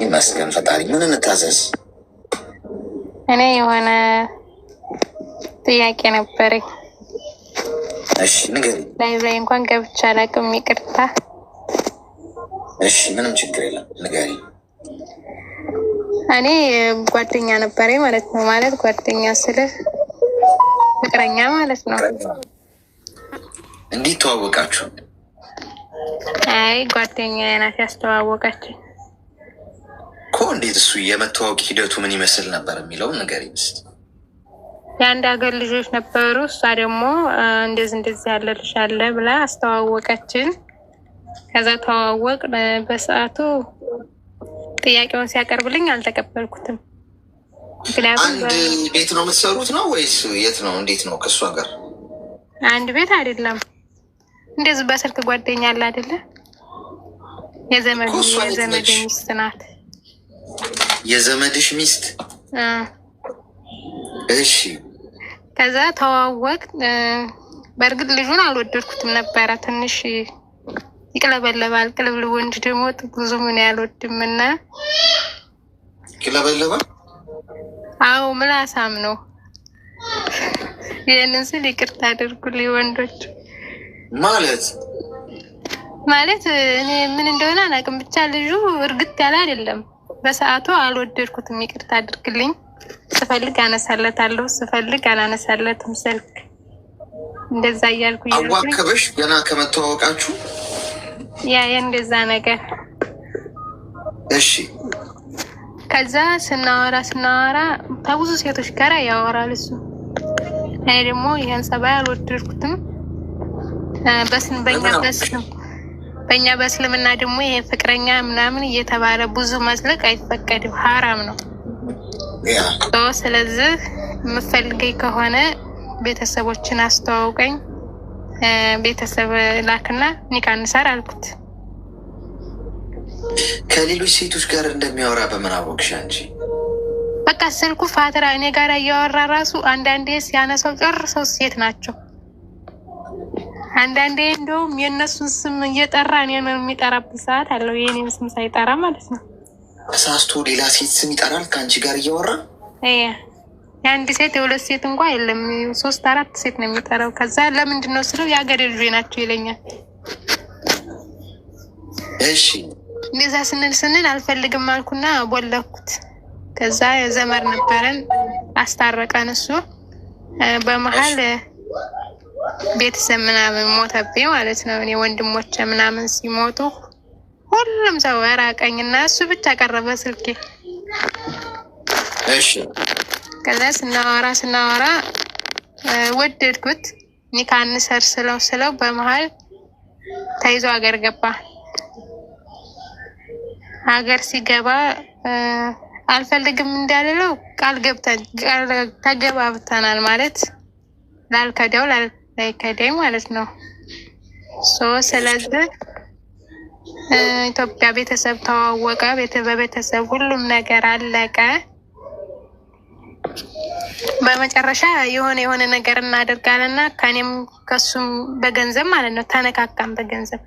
ይመስገን ፈጣሪ። ምን እንታዘዝ? እኔ የሆነ ጥያቄ ነበረኝ። እሺ ንገሪኝ። ላይ እንኳን ገብቼ አላውቅም፣ ይቅርታ። እሺ ምንም ችግር የለም ንገሪኝ። እኔ ጓደኛ ነበረኝ ማለት ነው። ማለት ጓደኛ ስልህ ፍቅረኛ ማለት ነው። እንዴት ተዋወቃችሁ? አይ ጓደኛ ናት ያስተዋወቀችኝ እኮ። እንዴት? እሱ የመተዋወቅ ሂደቱ ምን ይመስል ነበር የሚለውን ንገሪኝ እስኪ። የአንድ ሀገር ልጆች ነበሩ። እሷ ደግሞ እንደዚህ ያለ ልጅ አለ ብላ አስተዋወቀችን። ከዛ ተዋወቅ። በሰዓቱ ጥያቄውን ሲያቀርብልኝ አልተቀበልኩትም። አንድ ቤት ነው የምትሰሩት ነው ወይስ የት ነው? እንዴት ነው ከእሷ ጋር? አንድ ቤት አይደለም፣ እንደዚህ በስልክ ጓደኛ አለ አይደለ? የዘመድ ሚስት ናት። የዘመድሽ ሚስት? እሺ። ከዛ ተዋወቅ። በእርግጥ ልጁን አልወደድኩትም ነበረ። ትንሽ ይቅለበለባል። ቅልብልብ ወንድ ደግሞ ብዙ ምን ያልወድም እና ይቅለበለባል። አዎ ምላሳም ነው። ይህንን ስል ይቅርታ አድርጉልኝ ወንዶች። ማለት እኔ ምን እንደሆነ አላውቅም፣ ብቻ ልጁ እርግጥ ያለ አይደለም። በሰዓቱ አልወደድኩትም፣ ይቅርታ አድርግልኝ። ስፈልግ አነሳለታለሁ፣ ስፈልግ አላነሳለትም ስልክ። እንደዛ እያልኩ አዋከበሽ ገና ከመተዋወቃችሁ? ያ እንደዛ ነገር። እሺ። ከዛ ስናወራ ከብዙ ሴቶች ጋር ያወራል እሱ። እኔ ደግሞ ይህን ጸባይ አልወደድኩትም። በእኛ በእስልምና ደግሞ ይሄ ፍቅረኛ ምናምን እየተባለ ብዙ መዝለቅ አይፈቀድም፣ ሀራም ነው። ስለዚህ የምፈልገኝ ከሆነ ቤተሰቦችን አስተዋውቀኝ፣ ቤተሰብ ላክና ኒካ እንሰር አልኩት። ከሌሎች ሴቶች ጋር እንደሚያወራ በምን አወቅሽ አንቺ? በቃ ስልኩ ፋትራ እኔ ጋር እያወራ ራሱ አንዳንዴ ሲያነሳው ጨርሰው ሴት ናቸው። አንዳንዴ እንደውም የእነሱን ስም እየጠራ እኔን የሚጠራበት ሰዓት አለው፣ የኔን ስም ሳይጠራ ማለት ነው። ተሳስቶ ሌላ ሴት ስም ይጠራል ከአንቺ ጋር እያወራ? የአንድ ሴት የሁለት ሴት እንኳ የለም፣ 3-4 ሴት ነው የሚጠራው። ከዛ ለምንድን ነው ስለው የሀገሬ ልጆች ናቸው ይለኛል። እሺ እንደዛ ስንል አልፈልግም አልኩና ቦለኩት። ከዛ የዘመድ ነበረን አስታረቀን እሱ። በመሀል ቤተሰብ ምናምን ሞተብኝ ማለት ነው። እኔ ወንድሞቼ ምናምን ሲሞቱ ሁሉም ሰው ያራቀኝና እሱ ብቻ ቀረበ ስልኬ። እሺ። ከዛ ስናወራ ወደድኩት። ኒካ እንሰር ስለው በመሀል ተይዞ ሀገር ገባ። ሀገር ሲገባ አልፈልግም እንዳልለው ቃል ተገባብተናል ማለት ላልከደው ላይከደኝ ማለት ነው። ስለዚህ ኢትዮጵያ ቤተሰብ ተዋወቀ። በቤተሰብ ሁሉም ነገር አለቀ። በመጨረሻ የሆነ ነገር እናደርጋለና ከኔም ከሱም በገንዘብ ማለት ነው ተነካካም። በገንዘብ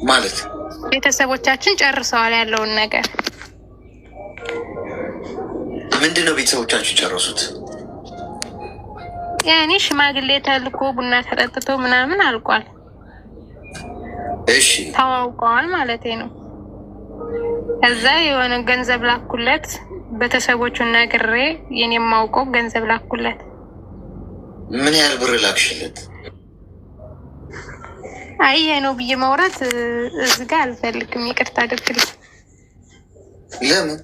ማለት ቤተሰቦቻችን ጨርሰዋል ያለውን ነገር። ምንድን ነው ቤተሰቦቻችሁ ጨረሱት? ያኔ ሽማግሌ ተልኮ ቡና ተጠጥቶ ምናምን አልቋል። እሺ ተዋውቀዋል ማለት ነው። ከዛ የሆነ ገንዘብ ላኩለት፣ ቤተሰቦቹን ነግሬ የኔ የማውቀው ገንዘብ ላኩለት። ምን ያህል ብር ላክሽለት? አይ ይሄ ነው ብዬ ማውራት እዚህ ጋር አልፈልግም፣ ይቅርታ አድርግልኝ። ለምን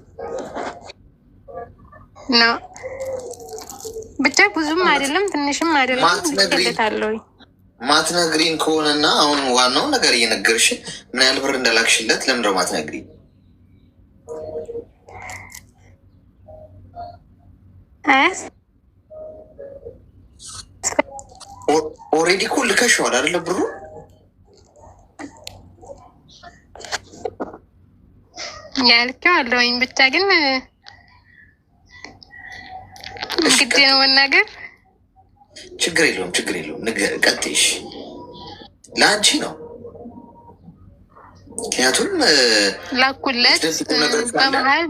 ነው? ብቻ ብዙም አይደለም ትንሽም አይደለም። ማትነግሪን ከሆነና አሁን ዋናው ነገር እየነገርሽ ምን ያህል ብር እንደላክሽለት ለምን ነው ማትነግሪን? ኦልሬዲ እኮ ልከሽዋል አይደለ? ብሩ ያልከዋለሁኝ ብቻ ግን ግድ ነው መናገር። ችግር የለውም። ቀጥይሽ። ለአንቺ ነው ምክንያቱም ላኩለት በመሀል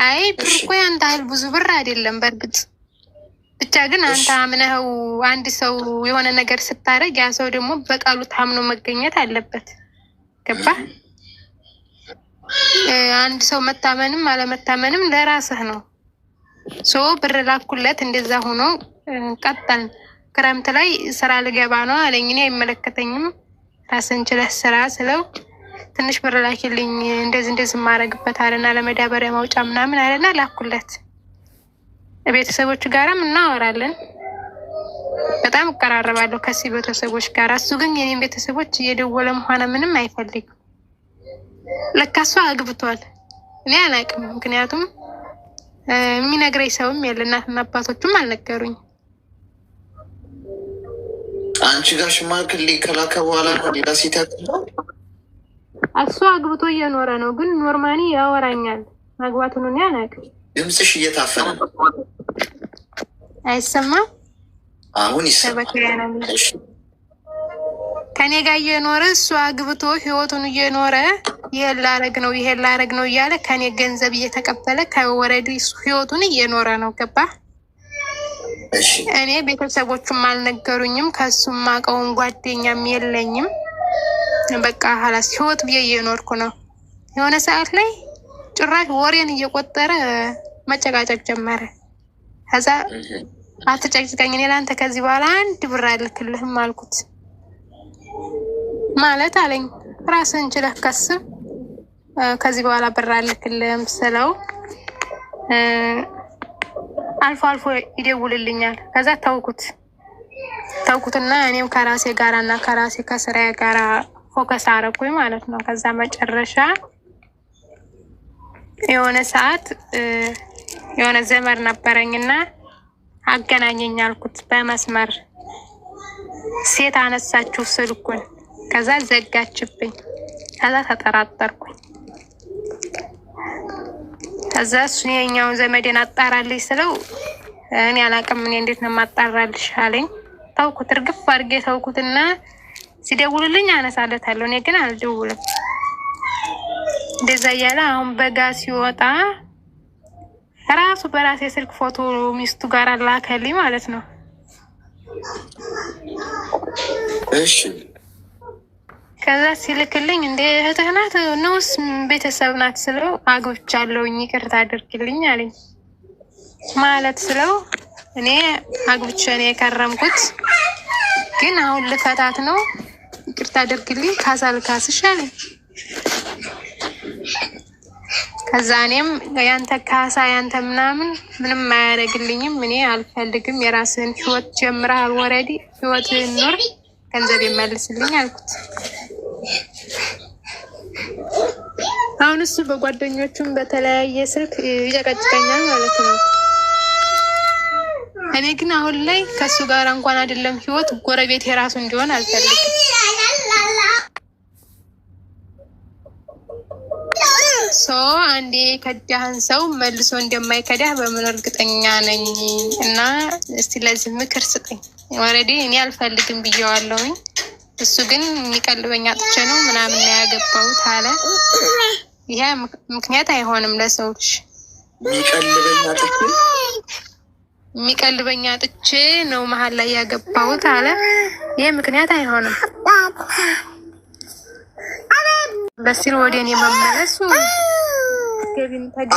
አይ ብር እኮ ያንተ ያህል ብዙ ብር አይደለም በእርግጥ ብቻ ግን አንተ አምነኸው አንድ ሰው የሆነ ነገር ስታረግ ያ ሰው ደግሞ በቃሉ ታምኖ መገኘት አለበት። ገባ? አንድ ሰው መታመንም አለመታመንም ለራስህ ነው። ብር ላኩለት እንደዛ ሆኖ ቀጠል። ክረምት ላይ ስራ ልገባ ነው አለኝ። እኔ አይመለከተኝም ራስን ችለህ ስራ ስለው ትንሽ ብር ላኪልኝ እንደዚህ ማረግበት አለና ለመዳበሪያ ማውጫ ምናምን አለና ላኩለት። ቤተሰቦች ጋርም እናወራለን። በጣም እቀራረባለሁ ከዚህ ቤተሰቦች ጋር። እሱ ግን የኔን ቤተሰቦች እየደወለም ሆነ ምንም አይፈልግም። ለካ እሱ አግብቷል። እኔ አላውቅም። ምክንያቱም የሚነግረኝ ሰውም የለ፣ እናትና አባቶቹም አልነገሩኝ። አንቺ ጋር ሽማግሌ ከላከ በኋላ ሌላ ሴት ያገባል። እሱ አግብቶ እየኖረ ነው፣ ግን ኖርማኒ ያወራኛል። ማግባቱን እኔ አላውቅም። ድምፅሽ እየታፈነ ነው። አይሰማም? አሁን ይሰማል። ከኔ ጋር እየኖረ እሱ አግብቶ ህይወቱን እየኖረ ይሄን ላረግ ነው እያለ ከኔ ገንዘብ እየተቀበለ ከወረዲ ህይወቱን እየኖረ ነው። ገባ? እኔ ቤተሰቦቹም አልነገሩኝም። ከሱም አውቀውን ጓደኛም የለኝም። በቃ ሀላስ ህይወት ብዬ እየኖርኩ ነው። የሆነ ሰዓት ላይ ጭራሽ ወሬን እየቆጠረ መጨቃጨቅ ጀመረ። ከዛ አትጨቅጭቀኝ፣ እኔ ለአንተ ከዚህ በኋላ አንድ ብር አልክልህም አልኩት። ማለት አለኝ ራስን ችለህ ከስብ ከዚህ በኋላ ብር አልክልህም ስለው አልፎ አልፎ ይደውልልኛል። ከዛ ተውኩትና እኔም ከራሴ ጋራ እና ከራሴ ከስራዬ ጋራ ፎከስ አረኩኝ ማለት ነው። ከዛ መጨረሻ የሆነ ሰዓት የሆነ ዘመድ ነበረኝና አገናኘኝ አልኩት በመስመር። ሴት አነሳችሁ ስልኩን። ከዛ ዘጋችብኝ። ከዛ ተጠራጠርኩኝ። ከዛ እሱ የኛውን ዘመዴን አጣራልኝ ስለው እኔ አላውቅም፣ እኔ እንዴት ነው የማጣራልሽ አለኝ። ተውኩት፣ እርግፍ አድርጌ ተውኩትና ሲደውልልኝ አነሳለታለሁ፣ እኔ ግን አልደውልም። እንደዛ እያለ አሁን በጋ ሲወጣ ራሱ በራሴ ስልክ ፎቶ ሚስቱ ጋር ላከልኝ ማለት ነው። እሺ ከዛ ሲልክልኝ እንደ እህትህ ናት ነውስ ቤተሰብ ናት ስለው አግብቻለሁኝ ይቅርታ አድርግልኝ አለኝ። ማለት ስለው እኔ አግብቼ ነው የከረምኩት፣ ግን አሁን ልፈታት ነው ይቅርታ አድርግልኝ ካሳ ልካስሽ አለኝ። ከዛ እኔም ያንተ ካሳ ያንተ ምንም አያደርግልኝም፣ እኔ አልፈልግም፣ የራስህን ህይወት ጀምረሃል፣ ወረዲ ህይወትህን ኑር፣ ገንዘብ ይመልስልኝ አልኩት። አሁን እሱ በጓደኞቹም በተለያየ ስልክ ይጨቀጭቀኛል ማለት ነው። እኔ ግን አሁን ላይ ከሱ ጋር እንኳን አይደለም ህይወት ጎረቤት የራሱ እንዲሆን አልፈልግም። አንዴ ከዳህን ሰው መልሶ እንደማይከዳህ በምን እርግጠኛ ነኝ? እና እስቲ ለዚህ ምክር ስጠኝ። ወረዴ እኔ አልፈልግም ብዬዋለሁኝ። እሱ ግን የሚቀልበኝ አጥቼ ነው ምናምን ነው ያገባሁት አለ። ይሄ ምክንያት አይሆንም ለሰው ልጅ። የሚቀልበኝ አጥቼ ነው መሀል ላይ ያገባሁት አለ። ይሄ ምክንያት አይሆንም። በሲል ወደ እኔ መመለሱ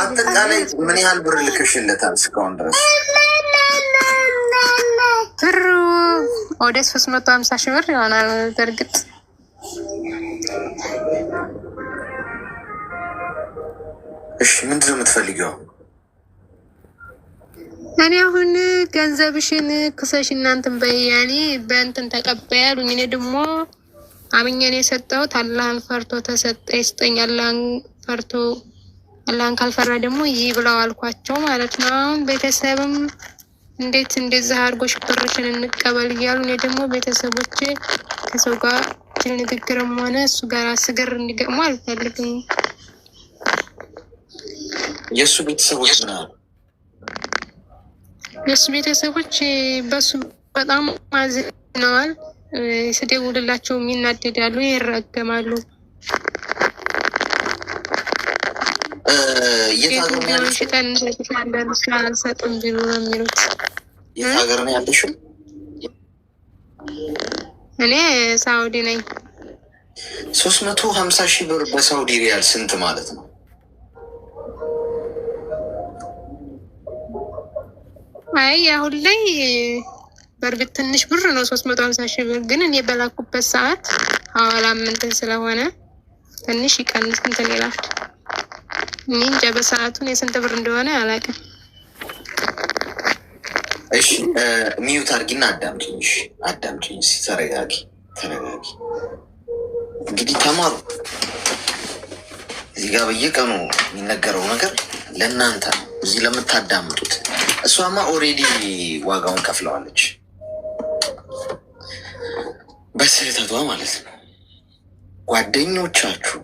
አጠቃላይ ምን ያህል ብር ልከሽለታል እስካሁን ድረስ? ብሩ ወደ 350 ሺህ ብር ይሆናል። በእርግጥ እሺ ምንድን ነው የምትፈልጊው? እኔ አሁን ገንዘብሽን ክሰሽ እናንተን በያኔ በእንትን ተቀበይ አሉኝ። እኔ ደግሞ አምኜን የሰጠሁት አላህን ፈርቶ ተሰጠ ይስጠኝ፣ አላህን ፈርቶ አላህን ካልፈራ ደግሞ ይህ ብለው አልኳቸው ማለት ነው። አሁን ቤተሰብም እንዴት እንደዚህ አድርጎሽ ብርሽን እንቀበል እያሉ እኔ ደግሞ ቤተሰቦቼ ከሰው ጋር ንግግርም ሆነ እሱ ጋር ስግር እንዲገጥሙ አልፈልግም። የእሱ ቤተሰቦች ነው የእሱ ቤተሰቦች በሱ በጣም አዝነዋል። ስደውልላቸው ይናደዳሉ፣ ይረገማሉ። ሽጠን አንሰጥም ቢሉ ነው የሚሉት። የት ሀገር ነው ያለሽው? እኔ ሳውዲ ነኝ። 350,000 ብር በሳውዲ ሪያል ስንት ማለት ነው? አይ አሁን ላይ በእርግጥ ትንሽ ብር ነው 350,000 ብር። ግን እኔ በላኩበት ሰዓት ሐዋላ እንትን ስለሆነ ትንሽ ይቀንስ እንትን ይላል። እኔ እንጃ በሰዓቱን የስንት ብር እንደሆነ አላውቅም። እሺ ሚዩት አድርጊና አዳምጪኝ። እሺ አዳምጪኝ። ተረጋጊ። እንግዲህ ተማሩ። እዚህ ጋር በየቀኑ የሚነገረው ነገር ለእናንተ ነው፣ እዚህ ለምታዳምጡት። እሷማ ኦሬዲ ዋጋውን ከፍለዋለች በስህተቷ ማለት ነው። ጓደኞቻችሁ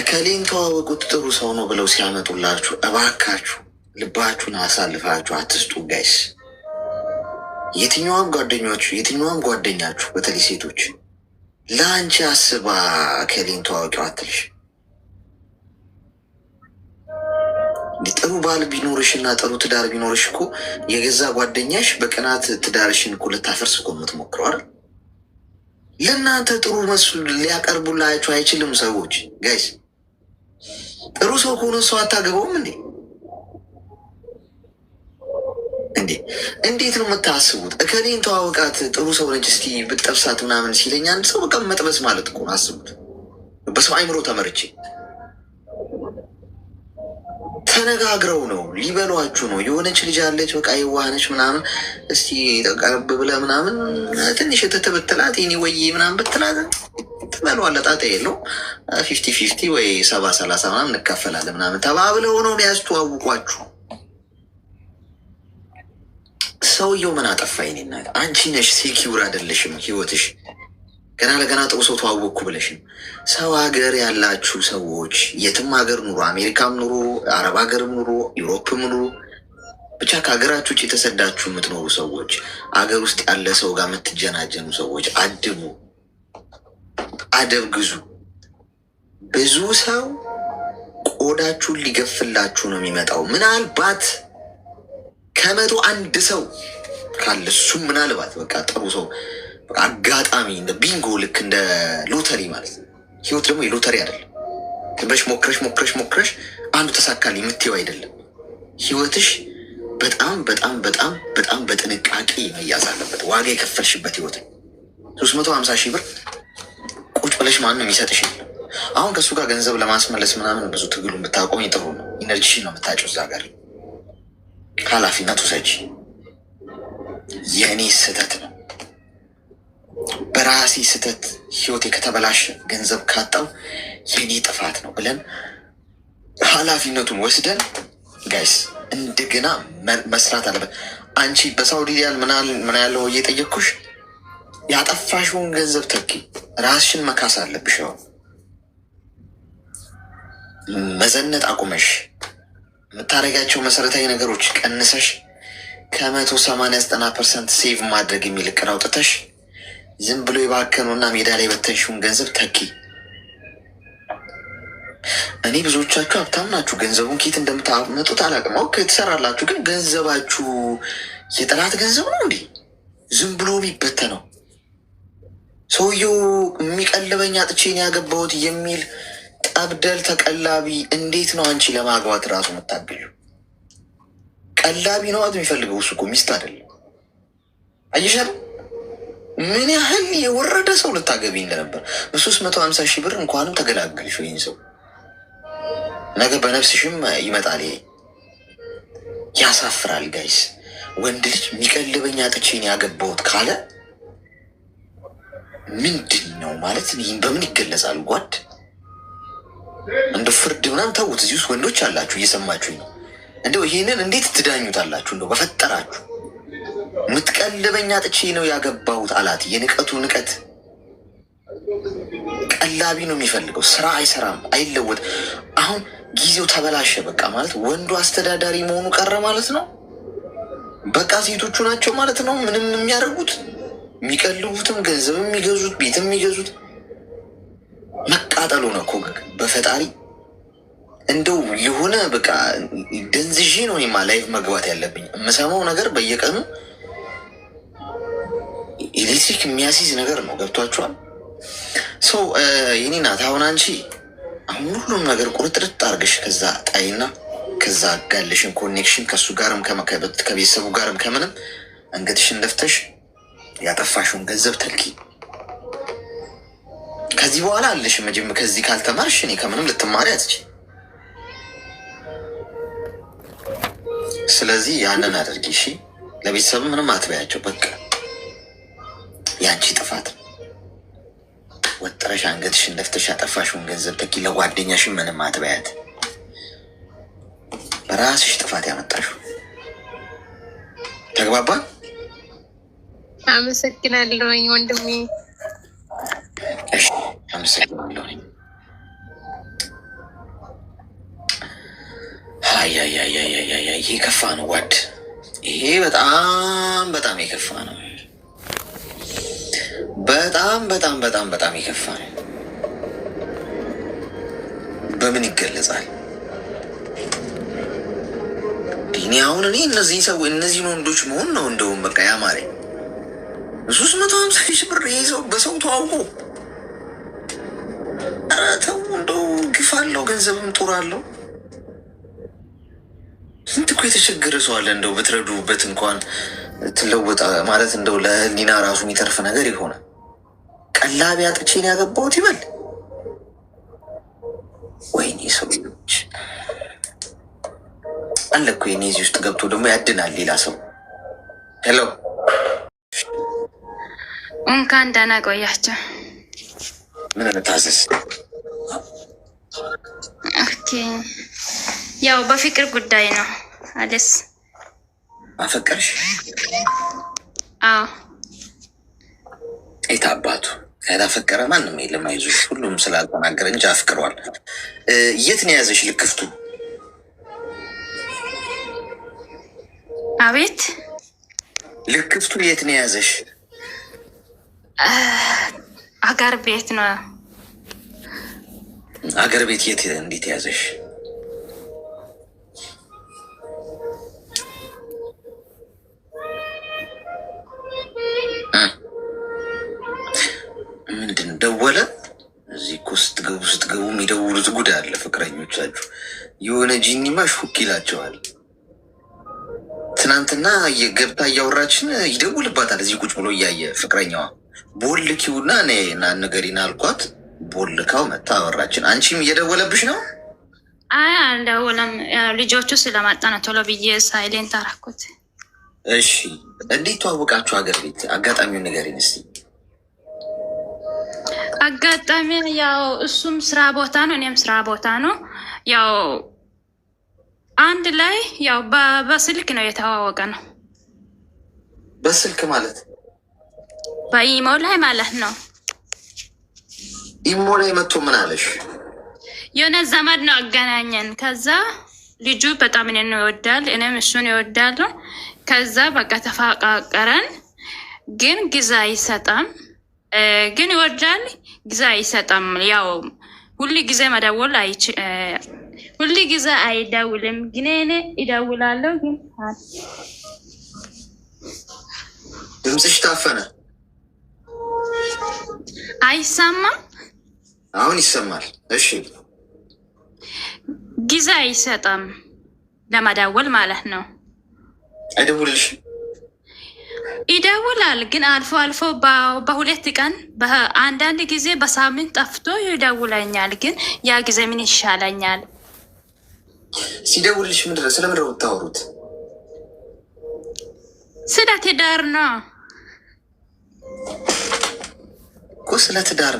እከሌን ተዋወቁት ጥሩ ሰው ነው ብለው ሲያመጡላችሁ እባካችሁ ልባችሁን አሳልፋችሁ አትስጡ ጋይስ። የትኛዋም ጓደኛችሁ በተለይ ሴቶች ለአንቺ አስባ እከሌን ተዋወቂው አትልሽ። ጥሩ ባል ቢኖርሽ እና ጥሩ ትዳር ቢኖርሽ እኮ የገዛ ጓደኛሽ በቅናት ትዳርሽን እኮ ልታፈርስ እኮ የምትሞክረው አይደል? ለእናንተ ጥሩ መስሉ ሊያቀርቡላችሁ አይችልም ሰዎች ጋይስ። ጥሩ ሰው ከሆነ ሰው አታገባውም እንዴ? እንዴት ነው የምታስቡት? እከሌን ተዋወቃት ጥሩ ሰው ነች እስቲ ብጠብሳት ምናምን ሲለኝ አንድ ሰው በቃ መጥበስ ማለት እኮ ነው። አስቡት። በሰው አይምሮ ተመርቼ ተነጋግረው ነው ሊበሏችሁ ነው። የሆነች ልጅ አለች በቃ የዋህነች ምናምን እስቲ ቀረብ ብለህ ምናምን ትንሽ የተተበተላት ኔ ወይ ምናምን ብትላት ትበሏለህ። ጣጣ የለው 50-50 ወይ 70-30 ምናምን እንካፈላለን ምናምን ተባብለው ነው ያስተዋውቋችሁ። ሰውየው ምን አጠፋ? የኔ እናት አንቺ ነሽ ሴኪውር አይደለሽም ህይወትሽ። ገና ለገና ጥሩ ሰው ተዋወቅኩ ብለሽም ሰው ሀገር ያላችሁ ሰዎች የትም ሀገር ኑሮ፣ አሜሪካም ኑሮ፣ አረብ ሀገርም ኑሮ፣ ዩሮፕም ኑሮ፣ ብቻ ከሀገራችሁ ውጭ የተሰዳችሁ የምትኖሩ ሰዎች፣ አገር ውስጥ ያለ ሰው ጋር የምትጀናጀኑ ሰዎች አድቡ፣ አደብ ግዙ። ብዙ ሰው ቆዳችሁን ሊገፍላችሁ ነው የሚመጣው። ምናልባት ከመቶ አንድ ሰው ካለ እሱም ምናልባት በቃ ጥሩ ሰው አጋጣሚ እንደ ቢንጎ ልክ እንደ ሎተሪ ማለት ነው። ህይወት ደግሞ የሎተሪ አይደለም። በሽ ሞክረሽ አንዱ ተሳካል የምትየው አይደለም። ህይወትሽ በጣም በጥንቃቄ መያዝ አለበት። ዋጋ የከፈልሽበት ህይወት 350,000 ብር ቁጭ ብለሽ ማንም የሚሰጥሽ የለም። አሁን ከእሱ ጋር ገንዘብ ለማስመለስ ምናምን ብዙ ትግሉን ብታቆም ጥሩ ነው። ኢነርጂሽን ነው የምታጭው እዛ ጋር። ኃላፊነት ውሰጂ። የእኔ ስህተት ነው በራሴ ስህተት ህይወቴ ከተበላሸ ገንዘብ ካጣው የኔ ጥፋት ነው ብለን ኃላፊነቱን ወስደን ጋይስ እንደገና መስራት አለበት። አንቺ በሳውዲ ሪያል ምን ያለው እየጠየቅኩሽ ያጠፋሽውን ገንዘብ ተኪ፣ ራስሽን መካስ አለብሽ። ያው መዘነጥ አቁመሽ የምታደርጋቸው መሰረታዊ ነገሮች ቀንሰሽ ከ180-90% ሴቭ ማድረግ የሚል እቅድ አውጥተሽ ዝም ብሎ የባከኑና ሜዳ ላይ በተንሽውን ገንዘብ ተኪ። እኔ ብዙዎቻችሁ ሀብታም ናችሁ፣ ገንዘቡን ኬት እንደምታመጡት አላውቅም። ኦኬ ትሰራላችሁ፣ ግን ገንዘባችሁ የጠላት ገንዘብ ነው እንዴ? ዝም ብሎ የሚበተነው ሰውየው የሚቀልበኝ አጥቼን ያገባሁት የሚል ጠብደል ተቀላቢ እንዴት ነው አንቺ ለማግባት እራሱ የምታገኙ? ቀላቢ ነው የሚፈልገው እሱ እኮ ሚስት አይደለም። አየሻል ምን ያህል የወረደ ሰው ልታገቢ እንደነበር። በ350,000 ብር እንኳንም ተገላገልሽ። ወይን ሰው ነገ በነፍስሽም ይመጣል። ይሄ ያሳፍራል ጋይስ። ወንድ ልጅ የሚቀልበኝ አጥቼን ያገባሁት ካለ ምንድን ነው ማለት? ይህም በምን ይገለጻል? ጓድ እንደ ፍርድ ምናምን ተዉት። እዚህ ውስጥ ወንዶች አላችሁ እየሰማችሁኝ ነው። እንደው ይህንን እንዴት ትዳኙታላችሁ? እንደው በፈጠራችሁ የምትቀልበኝ አጥቼ ነው ያገባሁት አላት። የንቀቱ ንቀት። ቀላቢ ነው የሚፈልገው። ስራ አይሰራም፣ አይለወጥ። አሁን ጊዜው ተበላሸ። በቃ ማለት ወንዱ አስተዳዳሪ መሆኑ ቀረ ማለት ነው። በቃ ሴቶቹ ናቸው ማለት ነው ምንም የሚያደርጉት። የሚቀልቡትም ገንዘብ የሚገዙት ቤት የሚገዙት መቃጠሉ ነው እኮ በፈጣሪ እንደው የሆነ በቃ ደንዝዤ ነው እኔማ ላይቭ መግባት ያለብኝ። የምሰማው ነገር በየቀኑ ኤሌክትሪክ የሚያስይዝ ነገር ነው። ገብቷችኋል? ሰው የኔ ናት። አሁን አንቺ አሁን ሁሉም ነገር ቁርጥርጥ አድርገሽ ከዛ ጣይና ከዛ ጋለሽን ኮኔክሽን ከእሱ ጋርም ከቤተሰቡ ጋርም ከምንም አንገትሽን ደፍተሽ ያጠፋሽውን ገንዘብ ተልኪ። ከዚህ በኋላ አለሽ መጀመ ከዚህ ካልተማርሽ እኔ ከምንም ልትማሪ አትች። ስለዚህ ያንን አድርጊ እሺ። ለቤተሰብ ምንም አትበያቸው። በቃ ያንቺ ጥፋት ወጥረሽ አንገትሽን ደፍተሽ ያጠፋሽውን ገንዘብ ተኪ። ለጓደኛሽን ምንም አትበያት። በራስሽ ጥፋት ያመጣሽው። ተግባባ? አመሰግናለሁኝ ወንድሜ። እሺ አመሰግናለሁኝ። ይሄ የከፋ ነው ዋድ። ይሄ በጣም በጣም የከፋ ነው። በጣም በጣም በጣም በጣም የከፋ ነው። በምን ይገለጻል? እኔ አሁን እነዚህን ወንዶች መሆን ነው እንደውም በቃ ያማረኝ። 350 ሺህ ብር ይዘው በሰው ተዋውቆ፣ ኧረ ተው እንደው ግፍ አለው። ገንዘብም ጡር አለው። ስንት እኮ የተቸገረ ሰው አለ። እንደው ብትረዱበት እንኳን ትለወጣ ማለት እንደው ለህሊና ራሱ የሚተርፍ ነገር ይሆናል። ቀላቢ አጥቼን ያገባሁት ይበል። ወይኔ ሰዎች አለ እኮ የኔ እዚህ ውስጥ ገብቶ ደግሞ ያድናል ሌላ ሰው። ሄሎ እንኳን ደህና ቆያቸው። ምን እንታዘዝ? ኦኬ ያው በፍቅር ጉዳይ ነው አለስ። አፈቀርሽ? አዎ። የት አባቱ ያላፈቀረ ማንም የለም። አይዞሽ፣ ሁሉም ስላልተናገረ እንጂ አፍቅሯል። የት ነው የያዘሽ ልክፍቱ? አቤት። ልክፍቱ የት ነው የያዘሽ? አገር ቤት ነው። አገር ቤት የት? እንዴት ያዘሽ? ምንድን ደወለ? እዚህ እኮ ስትገቡ የሚደውሉት ጉድ አለ። ፍቅረኞቻችሁ የሆነ ጂኒማ ሹክ ይላቸዋል። ትናንትና ገብታ እያወራችን ይደውልባታል። እዚህ ቁጭ ብሎ እያየ ፍቅረኛዋ ቦልኪውና ና ነገሪና አልኳት። ቦልካው መታ አወራችን። አንቺም እየደወለብሽ ነው? አይ አልደወለም። ልጆቹ ስለመጣ ነው ቶሎ ብዬ ሳይሌንት አደረኩት። እሺ እንዴት ተዋወቃችሁ? አገር ቤት አጋጣሚውን ንገሪኝ እስኪ። አጋጣሚ ያው እሱም ስራ ቦታ ነው፣ እኔም ስራ ቦታ ነው። ያው አንድ ላይ ያው በስልክ ነው የተዋወቀ ነው። በስልክ ማለት በኢሞ ላይ ማለት ነው። ኢሞ ላይ መጥቶ ምን አለሽ? የሆነ ዘመድ ነው አገናኘን። ከዛ ልጁ በጣም እኔን ይወዳል፣ እኔም እሱን ይወዳል። ከዛ በቃ ተፋቃቀረን። ግን ጊዜ አይሰጣም፣ ግን ይወዳል፣ ጊዜ አይሰጣም። ያው ሁሉ ጊዜ መደወል ሁሉ ጊዜ አይደውልም፣ ግን እኔ ይደውላለሁ። ግን ድምፅሽ ታፈነ። አይሰማም? አሁን ይሰማል። እሺ ጊዜ አይሰጣም ለመደወል ማለት ነው። አይደውልሽ? ይደውላል፣ ግን አልፎ አልፎ በሁለት ቀን አንዳንድ ጊዜ በሳምንት ጠፍቶ ይደውለኛል። ግን ያ ጊዜ ምን ይሻለኛል? ሲደውልሽ ምንድን ነው? ስለምንድን ነው የምታወሩት? ስለ ትዳር ነው እኮ። ስለ ትዳር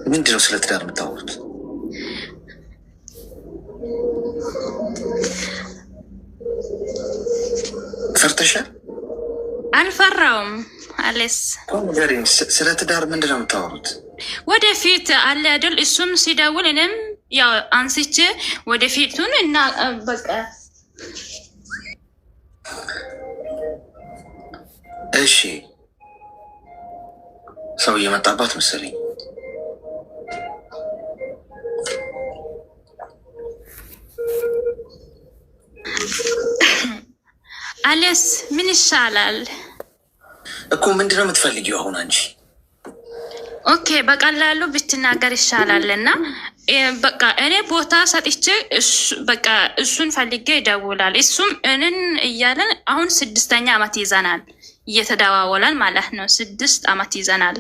ምንድን ነው ስለ ትዳር የምታወሩት? ፈርተሻል? አልፈራውም አሌስ። ስለ ትዳር ምንድን ነው የምታወሩት? ወደፊት አለ አይደል? እሱም ሲደውል እኔም ያው አንስቼ ወደፊቱን እና በቃ እሺ ሰው እየመጣባት መሰለኝ። አሌስ ምን ይሻላል እኮ? ምንድነው የምትፈልጊው አሁን አንቺ? ኦኬ በቀላሉ ብትናገር ይሻላል። እና በቃ እኔ ቦታ ሰጥቼ በቃ እሱን ፈልጌ ይደውላል። እሱም እንን እያለን አሁን 6ኛ ዓመት ይዘናል፣ እየተደዋወላል ማለት ነው። 6 ዓመት ይዘናል።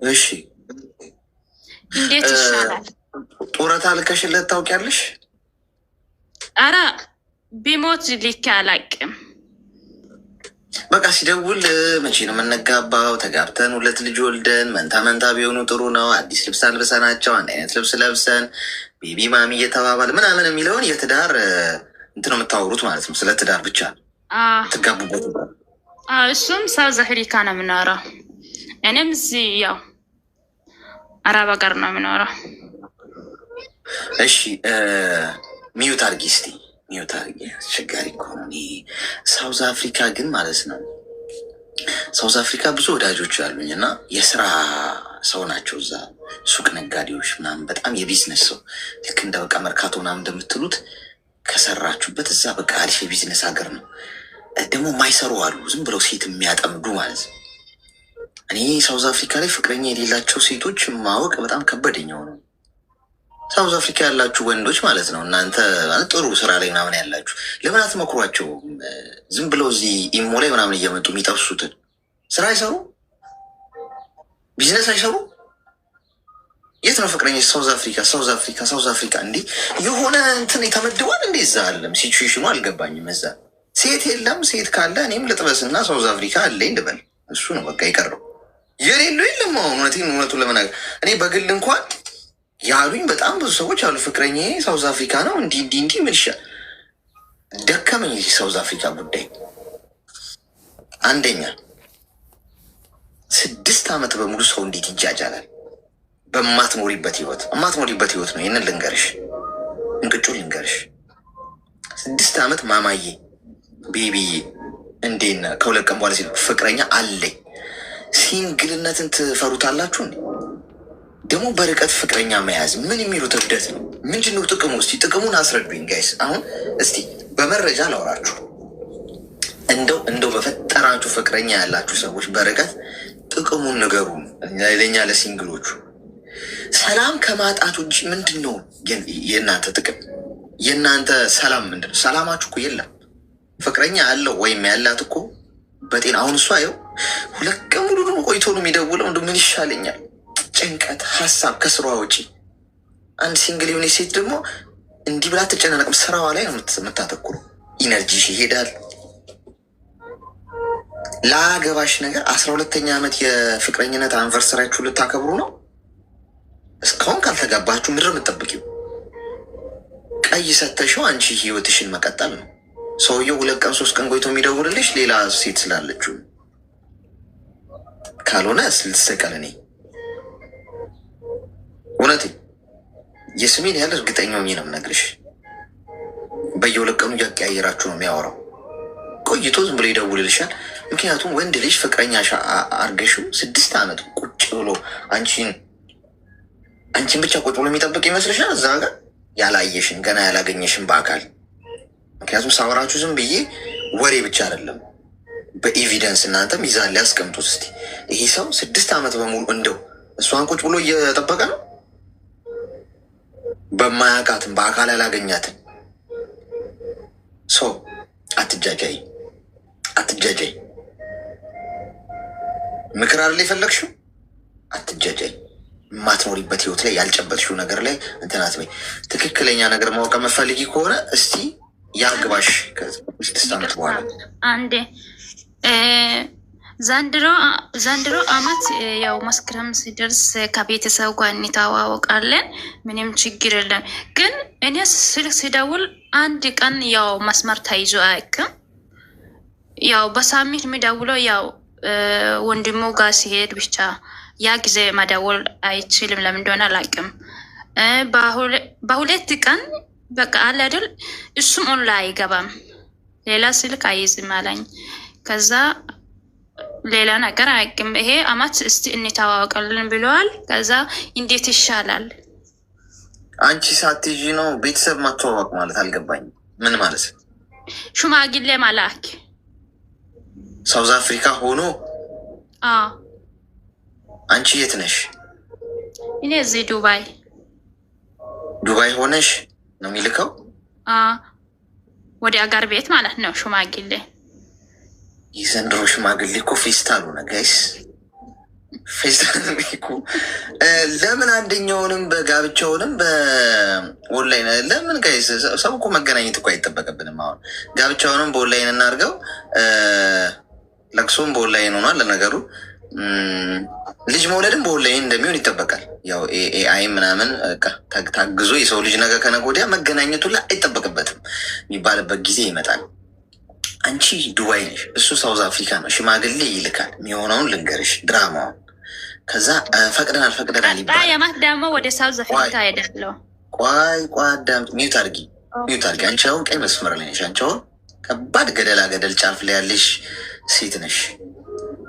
እሺ እንዴት ይሻላል? ጡረታ ልከሽለት ታውቂያለሽ? አረ ቢሞት ልኬ አላቅም። በቃ ሲደውል መቼ ነው የምንጋባው? ተጋብተን 2 ልጅ ወልደን መንታ ቢሆኑ ጥሩ ነው። አዲስ ልብስ አልብሰናቸው አንድ አይነት ልብስ ለብሰን ቤቢ ማሚ እየተባባል ምናምን የሚለውን የትዳር እንትን ነው የምታወሩት ማለት ነው። ስለ ትዳር ብቻ ትጋቡበት። እሱም ሳውዝ አፍሪካ ነው የምኖረው፣ እኔም እዚህ ያው አረብ ሀገር ነው የምኖረው። እሺ ሚዩት አድርጊ እስቲ ሚዩት አድርጊ። አስቸጋሪ እኮ ነው። ሳውዝ አፍሪካ ግን ማለት ነው ሳውዝ አፍሪካ ብዙ ወዳጆች ያሉኝ እና የስራ ሰው ናቸው። እዛ ሱቅ ነጋዴዎች ምናምን በጣም የቢዝነስ ሰው ልክ እንደ በቃ መርካቶ ምናምን እንደምትሉት ከሰራችሁበት እዛ በቃ አሪፍ የቢዝነስ ሀገር ነው። ደግሞ የማይሰሩ አሉ፣ ዝም ብለው ሴት የሚያጠምዱ ማለት ነው። እኔ ሳውዝ አፍሪካ ላይ ፍቅረኛ የሌላቸው ሴቶች ማወቅ በጣም ከበደኛው ነው። ሳውዝ አፍሪካ ያላችሁ ወንዶች ማለት ነው እናንተ ጥሩ ስራ ላይ ምናምን ያላችሁ ለምን አትመክሯቸው? ዝም ብለው እዚህ ኢሞ ላይ ምናምን እየመጡ የሚጠብሱትን ስራ አይሰሩ፣ ቢዝነስ አይሰሩ። የት ነው ፍቅረኛ? ሳውዝ አፍሪካ ሳውዝ አፍሪካ ሳውዝ አፍሪካ። እንዲህ የሆነ እንትን የተመድቧል እንዴ? እዛ አለም ሲቹዌሽኑ አልገባኝም። እዛ ሴት የለም። ሴት ካለ እኔም ልጥበስና ሳውዝ አፍሪካ አለኝ ልበል። እሱ ነው በቃ የቀረው። የሌለው የለም። አሁን እውነቱን ለመናገር እኔ በግል እንኳን ያሉኝ በጣም ብዙ ሰዎች አሉ። ፍቅረኛ ሳውዝ አፍሪካ ነው እንዲህ ምን ይሻል። ደከመኝ ሳውዝ አፍሪካ ጉዳይ። አንደኛ 6 ዓመት በሙሉ ሰው እንዴት ይጃጃላል? በማትኖሪበት ህይወት ነው። ይህንን ልንገርሽ፣ እንቅጩ ልንገርሽ። 6 ዓመት ማማዬ ቤቢዬ እንዴና ከ2 ቀን በኋላ ሲሉ ፍቅረኛ አለኝ። ሲንግልነትን ትፈሩታላችሁ እንዴ? ደግሞ በርቀት ፍቅረኛ መያዝ ምን የሚሉት እብደት ነው? ምንድን ነው ጥቅሙ? እስቲ ጥቅሙን አስረዱኝ ጋይስ። አሁን እስቲ በመረጃ ላውራችሁ። እንደው በፈጠራችሁ ፍቅረኛ ያላችሁ ሰዎች በርቀት ጥቅሙን ንገሩን ለኛ ለሲንግሎቹ። ሰላም ከማጣት ውጭ ምንድን ነው የእናንተ ጥቅም? የእናንተ ሰላም ምንድን ነው? ሰላማችሁ እኮ የለም። ፍቅረኛ ያለው ወይም ያላት እኮ በጤና አሁን እሷ ይኸው 2 ቀን ሙሉ ደግሞ ቆይቶ ነው የሚደውለው። እንደ ምን ይሻለኛል ጭንቀት፣ ሀሳብ ከስሯ ውጪ። አንድ ሲንግል የሆነች ሴት ደግሞ እንዲህ ብላ ተጨናነቅም፣ ስራዋ ላይ ነው የምታተኩሩ። ኢነርጂሽ ይሄዳል። ለአገባሽ ነገር 12ኛ ዓመት የፍቅረኝነት አንቨርሰሪያችሁ ልታከብሩ ነው። እስካሁን ካልተጋባችሁ ምድር የምትጠብቂው ቀይ ሰተሽው አንቺ ህይወትሽን መቀጠል ነው። ሰውየው 2 ቀን 3 ቀን ቆይቶ የሚደውልልሽ ሌላ ሴት ስላለችው ካልሆነ ልትሰቀል እኔ እውነት የስሜን ያህል እርግጠኛ ሆኜ ነው የምነግርሽ። በየ2 ቀኑ እያቀያየራችሁ ነው የሚያወራው። ቆይቶ ዝም ብሎ ይደውልልሻል። ምክንያቱም ወንድ ልጅ ፍቅረኛ አርገሽው 6 ዓመት ቁጭ ብሎ አንቺን ብቻ ቁጭ ብሎ የሚጠብቅ ይመስልሻል? እዛ ጋር ያላየሽን ገና ያላገኘሽን በአካል። ምክንያቱም ሳወራችሁ ዝም ብዬ ወሬ ብቻ አይደለም፣ በኤቪደንስ እናንተ ሚዛን ላይ አስቀምጡት እስቲ። ይሄ ሰው 6 ዓመት በሙሉ እንደው እሷን ቁጭ ብሎ እየጠበቀ ነው። በማያውቃትም በአካል ያላገኛትን ሰው አትጃጃይ። ምክር አይደል የፈለግሽው? አትጃጃይ። የማትኖሪበት ህይወት ላይ ያልጨበጥሽው ነገር ላይ እንትን አትበይ። ትክክለኛ ነገር ማወቅ የምትፈልጊ ከሆነ እስቲ ያግባሽ ከ6 ዓመት በኋላ አንዴ ዘንድሮ አመት ያው መስከረም ሲደርስ ከቤተሰብ ጋር እንተዋወቃለን። ምንም ችግር የለም። ግን እኔ ስልክ ሲደውል አንድ ቀን ያው መስመር ተይዞ አያውቅም። ያው በሳምንት የሚደውለው ያው ወንድሙ ጋር ሲሄድ ብቻ ያ ጊዜ መደወል አይችልም። ለምን እንደሆነ አላውቅም። በ2 ቀን በቃ አለ አይደል፣ እሱም ኦንላይን አይገባም፣ ሌላ ስልክ አይዝም አለኝ። ከዛ ሌላ ነገር አያውቅም። ይሄ አማት እስቲ እንተዋወቀልን ብለዋል። ከዛ እንዴት ይሻላል? አንቺ ሳትይዢ ነው ቤተሰብ ማተዋወቅ ማለት? አልገባኝም። ምን ማለት ነው? ሽማግሌ መላክ ሳውዝ አፍሪካ ሆኖ? አንቺ የት ነሽ? እኔ እዚህ ዱባይ። ዱባይ ሆነሽ ነው የሚልከው? ወደ አገር ቤት ማለት ነው ሽማግሌ። የዘንድሮ ሽማግሌ እኮ ፌስታል ሆነ ጋይስ፣ ፌስታል እኮ። ለምን አንደኛውንም በጋብቻውንም በኦንላይን ለምን ጋይስ? ሰው እኮ መገናኘት እኮ አይጠበቅብንም። አሁን ጋብቻውንም በኦንላይን እናድርገው፣ ለቅሶም በኦንላይን ሆኗል። ለነገሩ ልጅ መውለድም በኦንላይን እንደሚሆን ይጠበቃል። ያው ኤአይ ምናምን ታግዞ የሰው ልጅ ነገ ከነገ ወዲያ መገናኘቱ ላይ አይጠበቅበትም የሚባልበት ጊዜ ይመጣል። አንቺ ዱባይ ነሽ፣ እሱ ሳውዝ አፍሪካ ነው። ሽማግሌ ይልካል። የሚሆነውን ልንገርሽ ድራማውን። ከዛ ፈቅደናል ይባላል። የማት ደግሞ ወደ ሳውዝ አፍሪካ ሄዳለሁ። ቆይ አዳም ሚዩት አድርጊ። አንቺ አሁን ቀይ መስመር ላይ ነሽ። አንቺ አሁን ከባድ ገደላ ገደል ጫፍ ላይ ያለሽ ሴት ነሽ።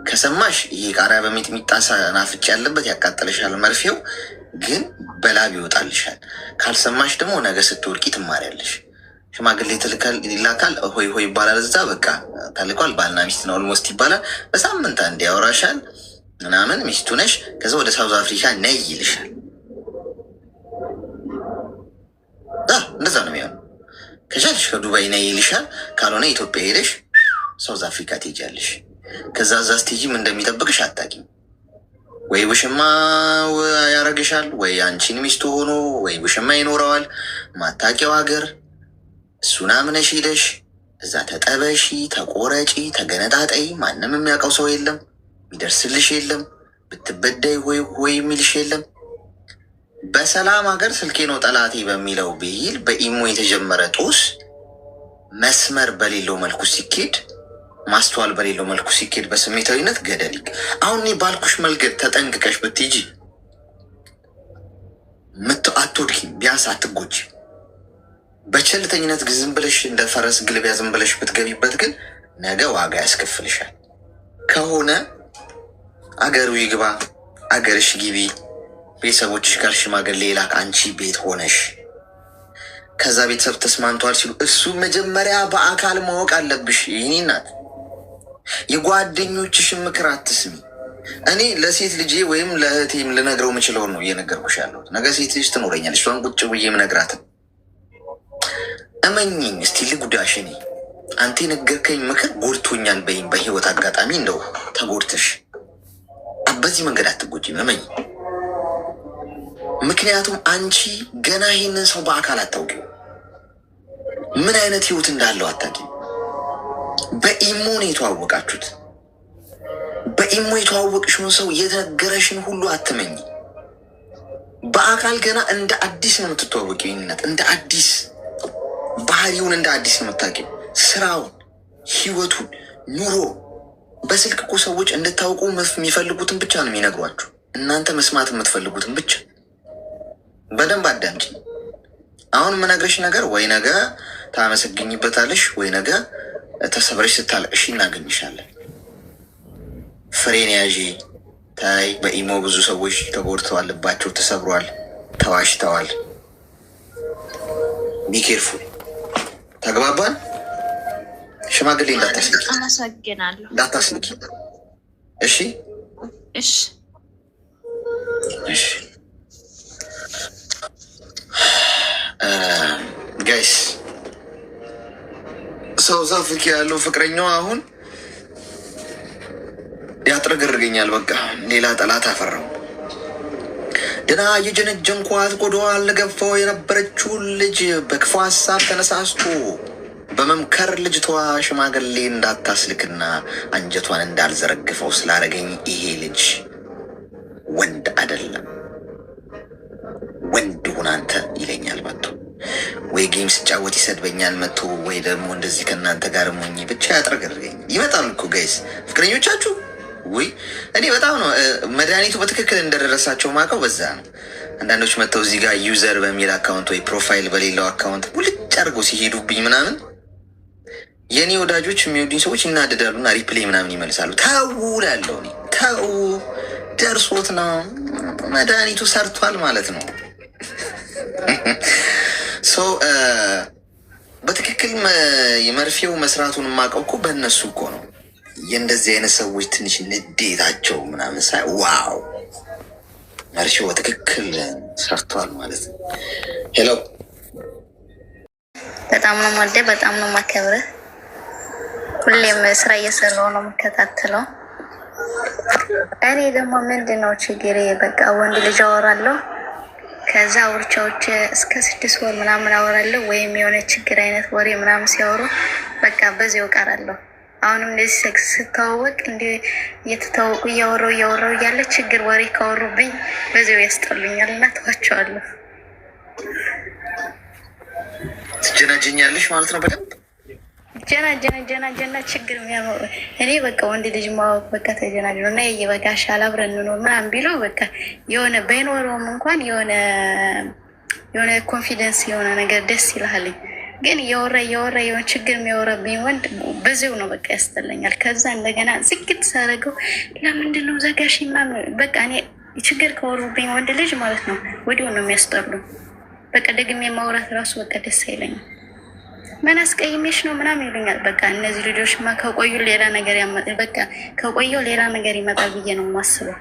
ከሰማሽ ይሄ ቃሪያ በሚጥሚጣ ናፍጭ ያለበት ያቃጠልሻል። መርፌው ግን በላብ ይወጣልሻል። ካልሰማሽ ደግሞ ነገ ስትወርቂ ትማሪያለሽ። ሽማግሌ ይላካል። ሆይ ሆይ ይባላል። እዛ በቃ ተልኳል። ባልና ሚስት ነው ኦልሞስት ይባላል። በሳምንት አንድ ያወራሻል ምናምን፣ ሚስቱ ነሽ። ከዛ ወደ ሳውዝ አፍሪካ ነይ ይልሻል። እንደዛ ነው የሚሆነው። ከቻልሽ ከዱባይ ነይ ይልሻል። ካልሆነ ኢትዮጵያ ሄደሽ ሳውዝ አፍሪካ ትሄጃለሽ። ከዛ እዛ ስቴጂም እንደሚጠብቅሽ አታውቂም። ወይ ውሽማ ያረግሻል፣ ወይ አንቺን ሚስቱ ሆኖ ወይ ውሽማ ይኖረዋል ማታውቂው ሀገር። እሱን አምነሽ ሄደሽ እዛ ተጠበሺ፣ ተቆረጪ፣ ተገነጣጠይ። ማንም የሚያውቀው ሰው የለም፣ የሚደርስልሽ የለም፣ ብትበዳይ ወይ የሚልሽ የለም። በሰላም ሀገር ስልኬ ነው ጠላቴ በሚለው ብሂል በኢሞ የተጀመረ ጦስ መስመር በሌለው መልኩ ሲኬድ፣ ማስተዋል በሌለው መልኩ ሲኬድ፣ በስሜታዊነት ገደሊቅ። አሁን ባልኩሽ መልገድ ተጠንቅቀሽ ብትሄጂ አትወድቂም፣ ቢያንስ አትጎጂም። በቸልተኝነት ዝም ብለሽ እንደ ፈረስ ግልቢያ ዝም ብለሽ ብትገቢበት ግን ነገ ዋጋ ያስከፍልሻል። ከሆነ አገሩ ይግባ፣ አገርሽ ግቢ፣ ቤተሰቦችሽ ጋር ሽማግሌ ላክ፣ አንቺ ቤት ሆነሽ። ከዛ ቤተሰብ ተስማምተዋል ሲሉ እሱ መጀመሪያ በአካል ማወቅ አለብሽ። ይህኒ ናት። የጓደኞችሽን ምክር አትስሚ። እኔ ለሴት ልጄ ወይም ለእህቴም ልነግረው የምችለውን ነው እየነገርኩሽ ያለሁት። ነገ ሴት ልጅ ትኖረኛለች፣ እሷን ቁጭ ብዬ የምነግራትን እመኝኝ። እስቲ ልጉዳሽ። እኔ አንተ የነገርከኝ ምክር ጎድቶኛል በይም በህይወት አጋጣሚ እንደው ተጎድተሽ በዚህ መንገድ አትጎጂም፣ እመኝ። ምክንያቱም አንቺ ገና ይህንን ሰው በአካል አታውቂው፣ ምን አይነት ህይወት እንዳለው አታውቂም። በኢሞ ነው የተዋወቃችሁት። በኢሞ የተዋወቅሽውን ሰው የተነገረሽን ሁሉ አትመኝ። በአካል ገና እንደ አዲስ ነው የምትተዋወቂው። ይህንነት እንደ አዲስ ባህሪውን እንደ አዲስ ነው የምታውቂው። ስራውን፣ ህይወቱን፣ ኑሮ። በስልክ እኮ ሰዎች እንድታውቁ የሚፈልጉትን ብቻ ነው የሚነግሯችሁ። እናንተ መስማት የምትፈልጉትን ብቻ። በደንብ አዳምጪ። አሁን የምነግርሽ ነገር ወይ ነገ ታመሰግኝበታለሽ፣ ወይ ነገ ተሰብረሽ ስታለቅሽ እናገኝሻለን። ፍሬን ያዢ። ታይ በኢሞ ብዙ ሰዎች ተጎድተዋል፣ ልባቸው ተሰብሯል፣ ተዋሽተዋል። ቢኬርፉል። ተግባባን? ሽማግሌ እንዳታስልኪ፣ አመሰግናለሁ። እንዳታስልኪ። እሺ፣ እሺ፣ እሺ። ጋይስ ሳውዝ አፍሪካ ያለው ፍቅረኛዋ አሁን ያጥረገርገኛል። በቃ ሌላ ጠላት አፈራው። ድና የጀነጀንኳት ቆዳዋን ለገፋው የነበረችውን ልጅ በክፉ ሀሳብ ተነሳስቶ በመምከር ልጅቷ ሽማግሌ እንዳታስልክና አንጀቷን እንዳልዘረግፈው ስላደረገኝ ይሄ ልጅ ወንድ አይደለም፣ ወንድ ሁን አንተ ይለኛል መጥቶ። ወይ ጌም ስጫወት ይሰድበኛል መጥቶ፣ ወይ ደግሞ እንደዚህ ከእናንተ ጋር ሞኝ ብቻ ያጥረገርገኝ። ይመጣሉ እኮ ጋይስ ፍቅረኞቻችሁ። ወይ እኔ በጣም ነው መድኃኒቱ በትክክል እንደደረሳቸው ማውቀው በዛ ነው። አንዳንዶች መጥተው እዚህ ጋር ዩዘር በሚል አካውንት ወይ ፕሮፋይል በሌለው አካውንት ሙልጭ አድርገው ሲሄዱብኝ ምናምን የኔ ወዳጆች የሚወዱኝ ሰዎች ይናደዳሉና ሪፕሌይ ምናምን ይመልሳሉ። ተው እላለሁ እኔ ተው፣ ደርሶት ነው መድኃኒቱ ሰርቷል ማለት ነው። በትክክል የመርፌው መስራቱን የማውቀው እኮ በእነሱ እኮ ነው። የእንደዚህ አይነት ሰዎች ትንሽ ንዴታቸው ምናምን ሳይ ዋው መርፌው በትክክል ሰርቷል ማለት ነው። ሄሎ በጣም ነው የምወደው፣ በጣም ነው የማከብርህ። ሁሌም ስራ እየሰራሁ ነው የምከታተለው። እኔ ደግሞ ምንድን ነው ችግሬ? በቃ ወንድ ልጅ አወራለሁ፣ ከዛ ውርቻዎች እስከ 6 ወር ምናምን አወራለሁ፣ ወይም የሆነ ችግር አይነት ወሬ ምናምን ሲያወሩ በቃ በዚያው እቀራለሁ። አሁንም እንደዚህ ሴክስ ስተዋወቅ እንዲ እየተታወቁ እያወራው እያለ ችግር ወሬ ካወሩብኝ በዚያው ያስጠሉኛል እና ተዋቸዋለሁ። ትጀናጀኛለሽ ማለት ነው በደንብ ጀና ችግር የሚያመሩ እኔ በቃ ወንድ ልጅ ማወቅ በቃ ተጀናጅ ነው እና በቃ ሻል አብረን እንኖር ምናምን ቢለው በቃ የሆነ ባይኖረውም እንኳን የሆነ ኮንፊደንስ የሆነ ነገር ደስ ይልሃልኝ። ግን እያወራ የሆነ ችግር የሚያወራብኝ ወንድ በዚው ነው በቃ ያስጠላኛል። ከዛ እንደገና ዝግት ሳደርገው ለምንድን ነው ዘጋሽ ምናምን በቃ እኔ ችግር ካወሩብኝ ወንድ ልጅ ማለት ነው ወዲያው ነው የሚያስጠሉ። በቃ ደግሜ ማውራት ራሱ በቃ ደስ አይለኝም። ምን አስቀይሜሽ ነው ምናምን ይሉኛል። በቃ እነዚህ ልጆችማ ከቆዩ ሌላ ነገር በቃ ከቆየው ሌላ ነገር ይመጣል ብዬ ነው የማስበው።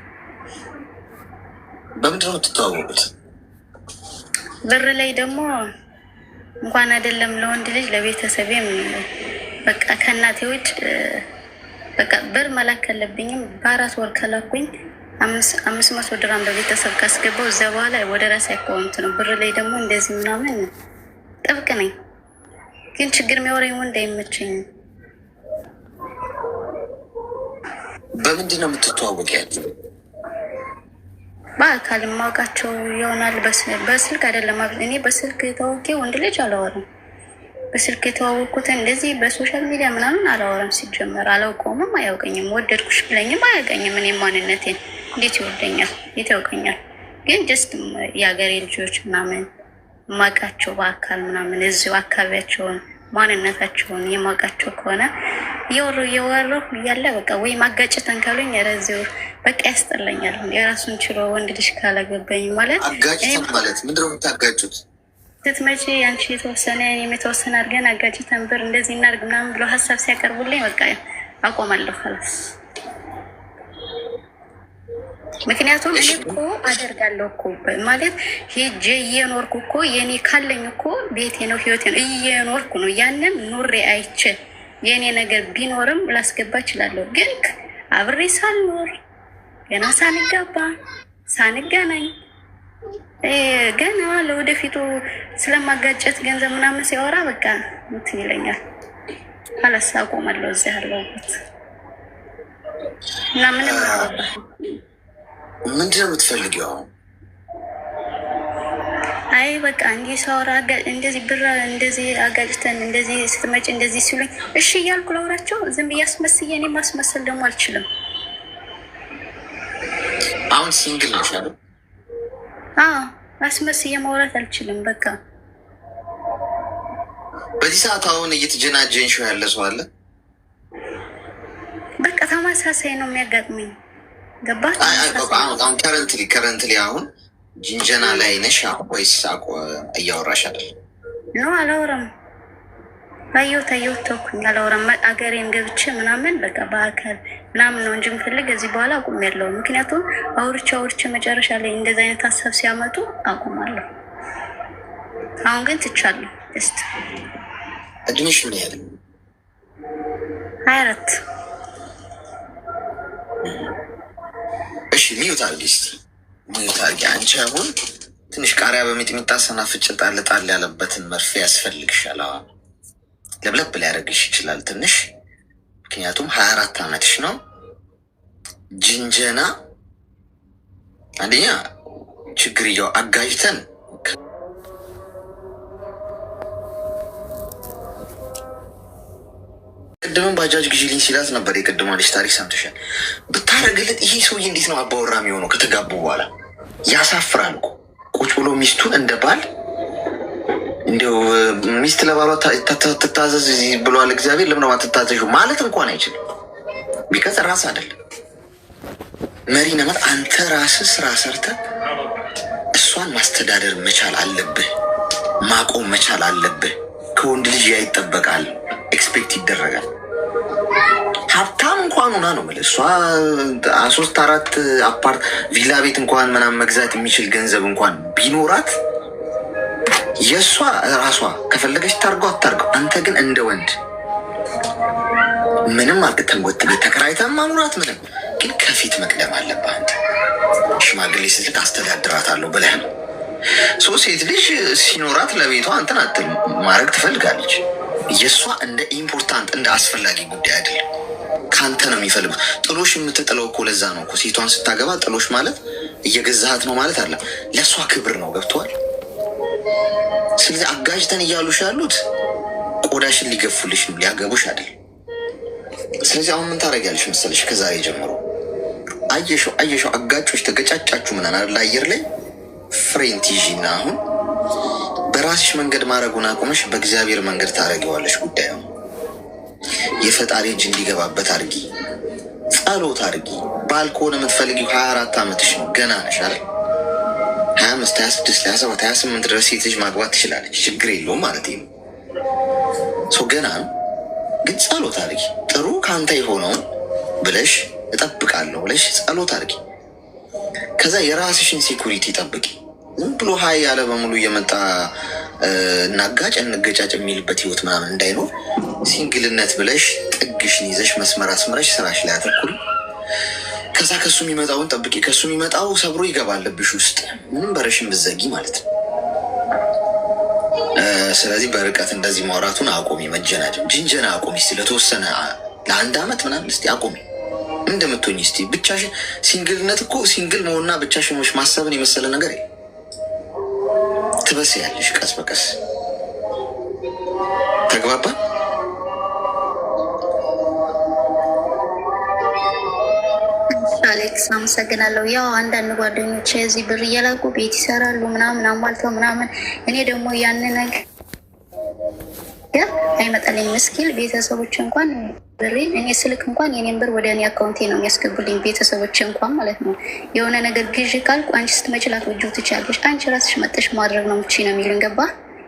በምንድን ነው የምትተዋወቁት? ብር ላይ ደግሞ እንኳን አይደለም ለወንድ ልጅ ለቤተሰቤም በቃ ከእናቴ ውጭ በቃ ብር መላክ ካለብኝም በ4 ወር ከላኩኝ 500 ድራም በቤተሰብ ካስገባው እዛ በኋላ ወደ ራሴ አካውንት ነው። ብር ላይ ደግሞ እንደዚህ ምናምን ጥብቅ ነኝ። ግን ችግር የሚያወራኝ ወንድ አይመቸኝም። በምንድን ነው የምትተዋወቅ ያለው? በአካል የማውቃቸው ይሆናል። በስልክ አይደለም። እኔ በስልክ የተዋወቄ ወንድ ልጅ አላወራም። በስልክ የተዋወቅኩትን እንደዚህ በሶሻል ሚዲያ ምናምን አላወራም። ሲጀመር አላውቀውምም፣ አያውቀኝም። ወደድኩሽ ብለኝም አያውቀኝም። እኔ ማንነቴን እንዴት ይወደኛል? የት ያውቀኛል? ግን ጀስት የሀገሬ ልጆች ምናምን ማቃቸው በአካል ምናምን እዚሁ አካባቢያቸውን ማንነታቸውን የማውቃቸው ከሆነ እየወሩ እያለ በቃ ወይ ማጋጨተን ካሉኝ ረዚው በቃ ያስጠላኛል። የራሱን ችሎ ወንድ ልጅ ካላገባኝ ማለት አጋጭተን ማለት ምንድን ነው የምታጋጩት? ስትመጪ አንቺ የተወሰነ የተወሰነ አድርገን አጋጭተን ብር እንደዚህ እናድርግ ምናምን ብሎ ሀሳብ ሲያቀርቡልኝ በቃ አቆማለሁ ላስ። ምክንያቱም እኔ እኮ አደርጋለሁ እኮ ማለት ሄጄ እየኖርኩ እኮ የኔ ካለኝ እኮ ቤቴ ነው ህይወቴ ነው እየኖርኩ ነው። ያንን ኑሬ አይቼ የኔ ነገር ቢኖርም ላስገባ እችላለሁ። ግን አብሬ ሳልኖር ገና ሳንጋባ ሳንገናኝ ገና ለወደፊቱ ስለማጋጨት ገንዘብ ምናምን ሲያወራ በቃ እንትን ይለኛል። አላስ አቆማለሁ እዚህ ያለሁበት እና ምንም ምንድን ነው የምትፈልጊው? አይ በቃ እንዲህ ሳወራ እንደዚህ ብር እንደዚህ አጋጭተን እንደዚህ ስትመጪ እንደዚህ ሲሉኝ እሺ እያልኩ ላውራቸው ዝም ብዬ አስመስዬ። እኔ ማስመሰል ደግሞ አልችልም። አሁን ሲንግል ነሽ አይደል? አስመስዬ ማውራት አልችልም። በቃ በዚህ ሰዓት አሁን እየተጀናጀንሽው ያለ ሰው አለ? በቃ ተመሳሳይ ነው የሚያጋጥመኝ። ገባህ? አሁን ከረንትሊ አሁን ጅንጀና ላይ ነሽ ወይስ እያወራሽ አይደል? ኖ አላወራም። ታየሁት ተውኩኝ። አላወራም። አገሬን ገብቼ ምናምን በቃ በአካል ምናምን ነው እንጂ የምፈልግ እዚህ በኋላ አቁሜያለሁ። ምክንያቱም አውርቼ መጨረሻ ላይ እንደዚህ አይነት ሀሳብ ሲያመጡ አቁማለሁ። አሁን ግን ትቻለሁ። ስ እድሜሽ ምን ያህል? 24 እሺ ሚዩት አድርጊ እስኪ ሚዩት አድርጊ። አንቺ አሁን ትንሽ ቃሪያ በሚጥሚጣ ሰናፍጭ ጣል ያለበትን መርፌ ያስፈልግሻል። ለብለብ ሊያደርግሽ ይችላል ትንሽ፣ ምክንያቱም 24 ዓመትሽ ነው። ጅንጀና አንደኛ ችግርየው አጋጅተን ቅድምን ባጃጅ ግዢልኝ ሲላት ነበር። የቅድሟ ልጅ ታሪክ ሰምተሻል? ብታረግለት ይሄ ሰውዬ እንዴት ነው አባወራ የሚሆነው? ከተጋቡ በኋላ ያሳፍራል እኮ ቁጭ ብሎ ሚስቱን እንደ ባል እንዲው ሚስት ለባሏ ትታዘዝ ብሏል እግዚአብሔር። ለምን አትታዘዡ ማለት እንኳን አይችልም። ቢከስ ራስ አይደለም መሪ ነበር። አንተ ራስህ ስራ ሰርተህ እሷን ማስተዳደር መቻል አለብህ፣ ማቆም መቻል አለብህ። ከወንድ ልጅ ያ ይጠበቃል፣ ኤክስፔክት ይደረጋል። ሀብታም እንኳን ሆና ነው የምልህ እሷ 3-4 አፓርት ቪላ ቤት እንኳን ምናምን መግዛት የሚችል ገንዘብ እንኳን ቢኖራት የእሷ ራሷ ከፈለገች ታርገው አታርገው። አንተ ግን እንደ ወንድ ምንም አርግተን ወጥ ቤት ተከራይተን ማሙራት ምንም ግን ከፊት መቅደም አለብህ። አንተ ሽማግሌ ስትልክ አስተዳድራታለሁ ብለህ ነው። ሴት ልጅ ሲኖራት ለቤቷ አንተን አትል ማድረግ ትፈልጋለች። የእሷ እንደ ኢምፖርታንት እንደ አስፈላጊ ጉዳይ አይደለም። ከአንተ ነው የሚፈልጉት። ጥሎሽ የምትጥለው እኮ ለዛ ነው እኮ ሴቷን ስታገባ ጥሎሽ ማለት እየገዛሃት ነው ማለት አለ። ለእሷ ክብር ነው። ገብተዋል። ስለዚህ አጋጅተን እያሉሽ ያሉት ቆዳሽን ሊገፉልሽ ነው፣ ሊያገቡሽ አይደል። ስለዚህ አሁን ምን ታደርጊያለሽ መሰለሽ? ከዛሬ ጀምሮ አየሸው አጋጮች ተገጫጫችሁ ምናምን አይደል? አየር ላይ ፍሬንት ይዢና አሁን በራስሽ መንገድ ማድረጉን አቁመሽ በእግዚአብሔር መንገድ ታደርጊዋለሽ። ጉዳዩ የፈጣሪ እጅ እንዲገባበት አድርጊ፣ ጸሎት አድርጊ። ባል ከሆነ የምትፈልጊው 24 ዓመትሽ ነው፣ ገና ነሽ አይደል? 25 26 27 28 ድረስ ሴት ልጅ ማግባት ትችላለች፣ ችግር የለውም ማለት ነው። ሰው ገና ነው፣ ግን ጸሎት አድርጊ። ጥሩ ከአንተ የሆነውን ብለሽ እጠብቃለሁ ብለሽ ጸሎት አድርጊ። ከዛ የራስሽን ሴኩሪቲ ጠብቂ። ዝም ብሎ ሀይ ያለ በሙሉ እየመጣ እናጋጭ እንገጫጭ የሚልበት ህይወት ምናምን እንዳይኖር ሲንግልነት ብለሽ ጥግሽን ይዘሽ መስመር አስምረሽ ስራሽ ላይ አተኩሪ። ከዛ ከሱ የሚመጣውን ጠብቂ። ከሱ የሚመጣው ሰብሮ ይገባል ልብሽ ውስጥ ምንም በረሽን ብዘጊ ማለት ነው። ስለዚህ በርቀት እንደዚህ ማውራቱን አቆሚ። መጀናጀም ጅንጀና አቆሚ። ስለተወሰነ ለ1 ዓመት ምናምን እስቲ አቆሚ። እንደምትሆኝ እስቲ ብቻሽን። ሲንግልነት እኮ ሲንግል መሆንና ብቻሽን ማሰብን የመሰለ ነገር ትበስያለሽ ቀስ በቀስ። ተግባባ? አሌክስ አመሰግናለሁ። ያው አንዳንድ ጓደኞች እዚህ ብር እየላኩ ቤት ይሰራሉ ምናምን አሟልተው ምናምን፣ እኔ ደግሞ ያን ነገር አይመጣልኝ ምስኪል ቤተሰቦች እንኳን ብሬ እኔ ስልክ እንኳን የኔን ብር ወደ እኔ አካውንቴ ነው የሚያስገቡልኝ ቤተሰቦች እንኳን ማለት ነው። የሆነ ነገር ግዥ ካልኩ አንቺ ስትመችላት ወጁ ትችላለች፣ አንቺ ራስሽ መጠሽ ማድረግ ነው ምቺ ነው የሚሉኝ። ገባ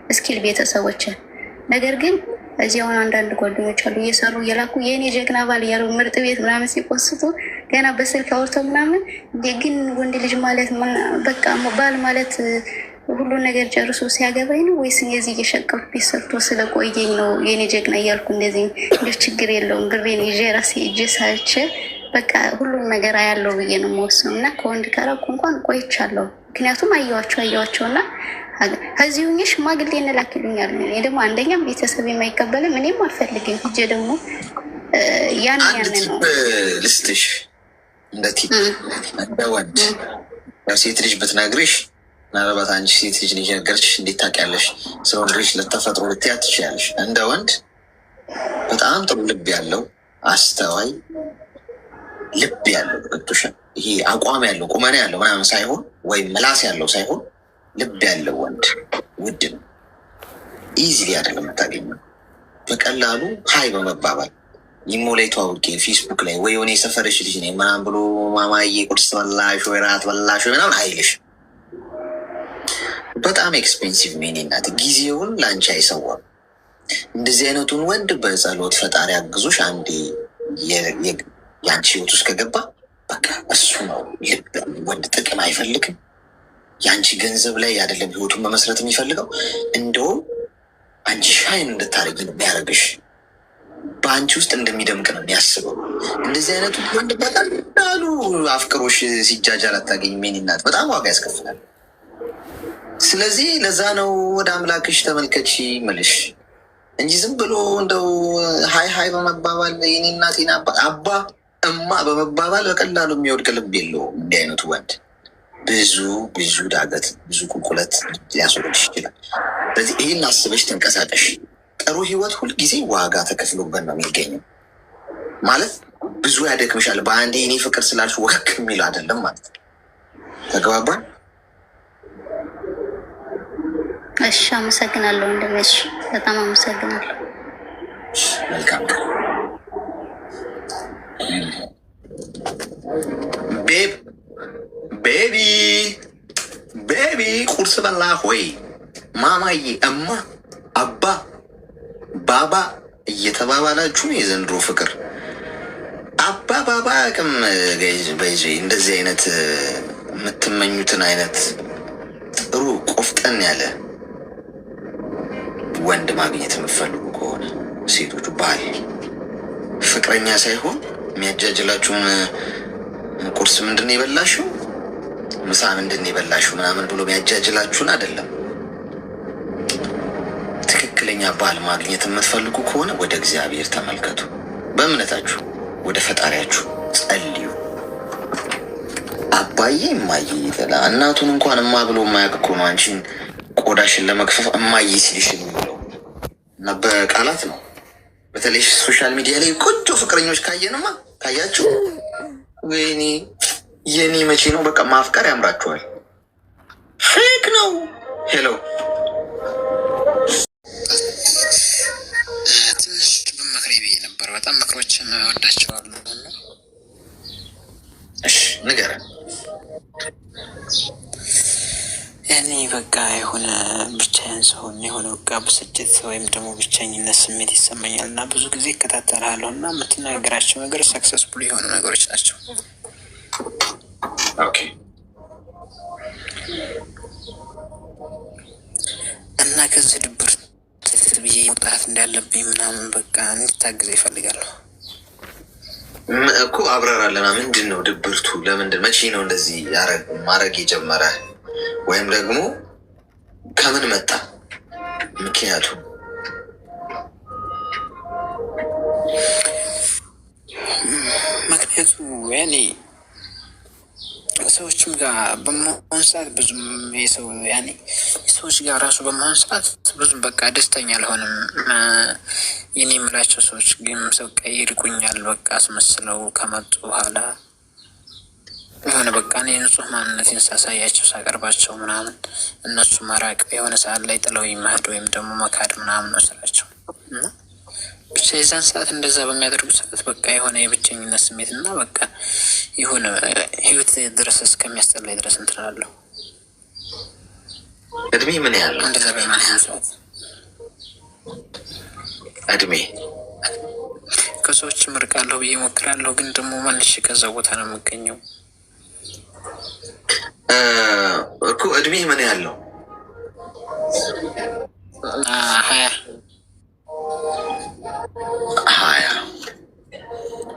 እስኪል ቤተሰቦች። ነገር ግን እዚህ አሁን አንዳንድ ጓደኞች አሉ እየሰሩ እየላኩ የእኔ ጀግና ባል እያሉ ምርጥ ቤት ምናምን ሲቆስቱ ገና በስልክ አውርተው ምናምን። ግን ወንድ ልጅ ማለት በቃ ባል ማለት ሁሉን ነገር ጨርሶ ሲያገባኝ ነው ወይስ የዚህ እየሸቀፍ ቤት ሰርቶ ስለቆየኝ ነው የኔ ጀግና እያልኩ እንደዚህ እንደ ችግር የለውም ብሬን ይዤ ራሴ እጄ ሳይቼ በቃ ሁሉም ነገር አያለው ብዬ ነው የምወስነው። እና ከወንድ ከራኩ እንኳን ቆይቻለሁ። ምክንያቱም አየዋቸው እና ከዚህ ሁኜ ሽማግሌ እንላክልኛል። እኔ ደግሞ አንደኛም ቤተሰብ የማይቀበልም እኔም አልፈልግም። ሂጄ ደግሞ ያን ነው ልስትሽ እንደ ወንድ ሴት ልጅ ብትነግርሽ ምናልባት አንቺ ሴት ልጅ ልጅ ነገርችሽ እንዴት ታውቂያለሽ? ስለ ወንድ ልጅ ለተፈጥሮ ልትያት ትችያለሽ። እንደ ወንድ በጣም ጥሩ ልብ ያለው አስተዋይ ልብ ያለው ገብቶሻል። ይሄ አቋም ያለው ቁመና ያለው ምናምን ሳይሆን ወይም ምላስ ያለው ሳይሆን ልብ ያለው ወንድ ውድ ነው። ኢዚሊ አይደለም የምታገኘው። በቀላሉ ሀይ በመባባል ይሞ ላይ ተዋውቄ ፌስቡክ ላይ ወይ የሆነ የሰፈረሽ ልጅ ነኝ ምናምን ብሎ ማማዬ ቁርስ በላሽ ወይ ራት በላሽ ወይ ምናምን አይልሽ። በጣም ኤክስፔንሲቭ ሜኔ ናት። ጊዜውን ለአንቺ አይሰዋም። እንደዚህ አይነቱን ወንድ በጸሎት ፈጣሪ አግዞሽ አንዴ የአንቺ ህይወት ውስጥ ከገባ በቃ እሱ ነው ልብ ወንድ። ጥቅም አይፈልግም። የአንቺ ገንዘብ ላይ አይደለም ህይወቱን መመስረት የሚፈልገው። እንደውም አንቺ ሻይን እንድታደርጊ ነው የሚያደርግሽ። በአንቺ ውስጥ እንደሚደምቅ ነው የሚያስበው። እንደዚህ አይነቱ ወንድ በቀላሉ አፍቅሮሽ ሲጃጃል አታገኝ። ሜኔ ናት። በጣም ዋጋ ያስከፍላል። ስለዚህ ለዛ ነው ወደ አምላክሽ ተመልከች ምልሽ እንጂ ዝም ብሎ እንደው ሀይ በመባባል የኔ እናቴን አባ እማ በመባባል በቀላሉ የሚወድቅ ልብ የለውም። እንዲህ አይነቱ ወንድ ብዙ ዳገት ብዙ ቁልቁለት ሊያስወግድሽ ይችላል። ስለዚህ ይህን አስበሽ ተንቀሳቀሽ። ጥሩ ህይወት ሁልጊዜ ዋጋ ተከፍሎበት ነው የሚገኘው። ማለት ብዙ ያደክምሻል። በአንዴ እኔ ፍቅር ስላልሽ ወክ የሚለው አይደለም ማለት ነው። ተግባባን? እሺ አመሰግናለሁ ወንድሜሽ፣ በጣም አመሰግናለሁ። መልካም ቤብ ቤቢ ቤቢ ቁርስ በላ ሆይ? ማማዬ፣ እማ፣ አባ፣ ባባ እየተባባላችሁ የዘንድሮ ፍቅር አባ ባባ አቅም በይዞ እንደዚህ አይነት የምትመኙትን አይነት ጥሩ ቆፍጠን ያለ ወንድ ማግኘት የምትፈልጉ ከሆነ ሴቶቹ ባል ፍቅረኛ ሳይሆን የሚያጃጅላችሁን ቁርስ ምንድን ነው የበላሽው፣ ምሳ ምንድን ነው የበላሽው ምናምን ብሎ የሚያጃጅላችሁን አይደለም። ትክክለኛ ባል ማግኘት የምትፈልጉ ከሆነ ወደ እግዚአብሔር ተመልከቱ። በእምነታችሁ ወደ ፈጣሪያችሁ ጸልዩ። አባዬ እማዬ ይበላ። እናቱን እንኳን እማ ብሎ የማያውቅ እኮ ነው አንቺን ቆዳሽን ለመክፈፍ እማዬ ሲልሽ የሚለው እና በቃላት ነው። በተለይ ሶሻል ሚዲያ ላይ ቆንጆ ፍቅረኞች ካየንማ ካያችሁ ወይኔ የኔ መቼ ነው በቃ ማፍቀር ያምራችኋል። ፌክ ነው። ሄሎ ትንሽ በመክሬ ብዬ ነበር። በጣም ምክሮችን ወዳቸዋሉ። እሺ ንገረን። ያኔ በቃ የሆነ ብቻዬን ስሆን የሆነ በቃ ብስጭት ወይም ደግሞ ብቸኝነት ስሜት ይሰማኛል እና ብዙ ጊዜ እከታተላለሁ እና የምትናገራቸው ነገር ሰክሰስፉል የሆኑ ነገሮች ናቸው። ኦኬ እና ከዚህ ድብር ብዬ መውጣት እንዳለብኝ ምናምን በቃ እንድታግዘ ይፈልጋለሁ እኮ። አብራራለና ምንድን ነው ድብርቱ? ለምንድን መቼ ነው እንደዚህ ማድረግ የጀመረ? ወይም ደግሞ ከምን መጣ ምክንያቱ? ምክንያቱ ያኔ ሰዎችም ጋር በመሆን ሰዓት ብዙም የሰው ያኔ ሰዎች ጋር ራሱ በመሆን ሰዓት ብዙም በቃ ደስተኛ አልሆንም። የኔ የምላቸው ሰዎች ግን ሰው ቀይ ይርቁኛል። በቃ አስመስለው ከመጡ በኋላ የሆነ በቃ እኔ ንጹህ ማንነቴን ሳሳያቸው ሳቀርባቸው ምናምን እነሱ መራቅ የሆነ ሰዓት ላይ ጥለው መሄድ ወይም ደግሞ መካድ ምናምን ነው ስራቸው እና ብቻ የዛን ሰዓት እንደዛ በሚያደርጉ ሰዓት በቃ የሆነ የብቸኝነት ስሜት እና በቃ የሆነ ህይወት ድረስ እስከሚያስጠላኝ ድረስ እንትላለሁ። እድሜ ምን ያህል ነው? እንደዛ በማለት ሰዓት እድሜ ከሰዎች እርቃለሁ ብዬ እሞክራለሁ፣ ግን ደግሞ መልሼ ከዛ ቦታ ነው የምገኘው እኮ። እድሜ ምን ያህል ነው? 20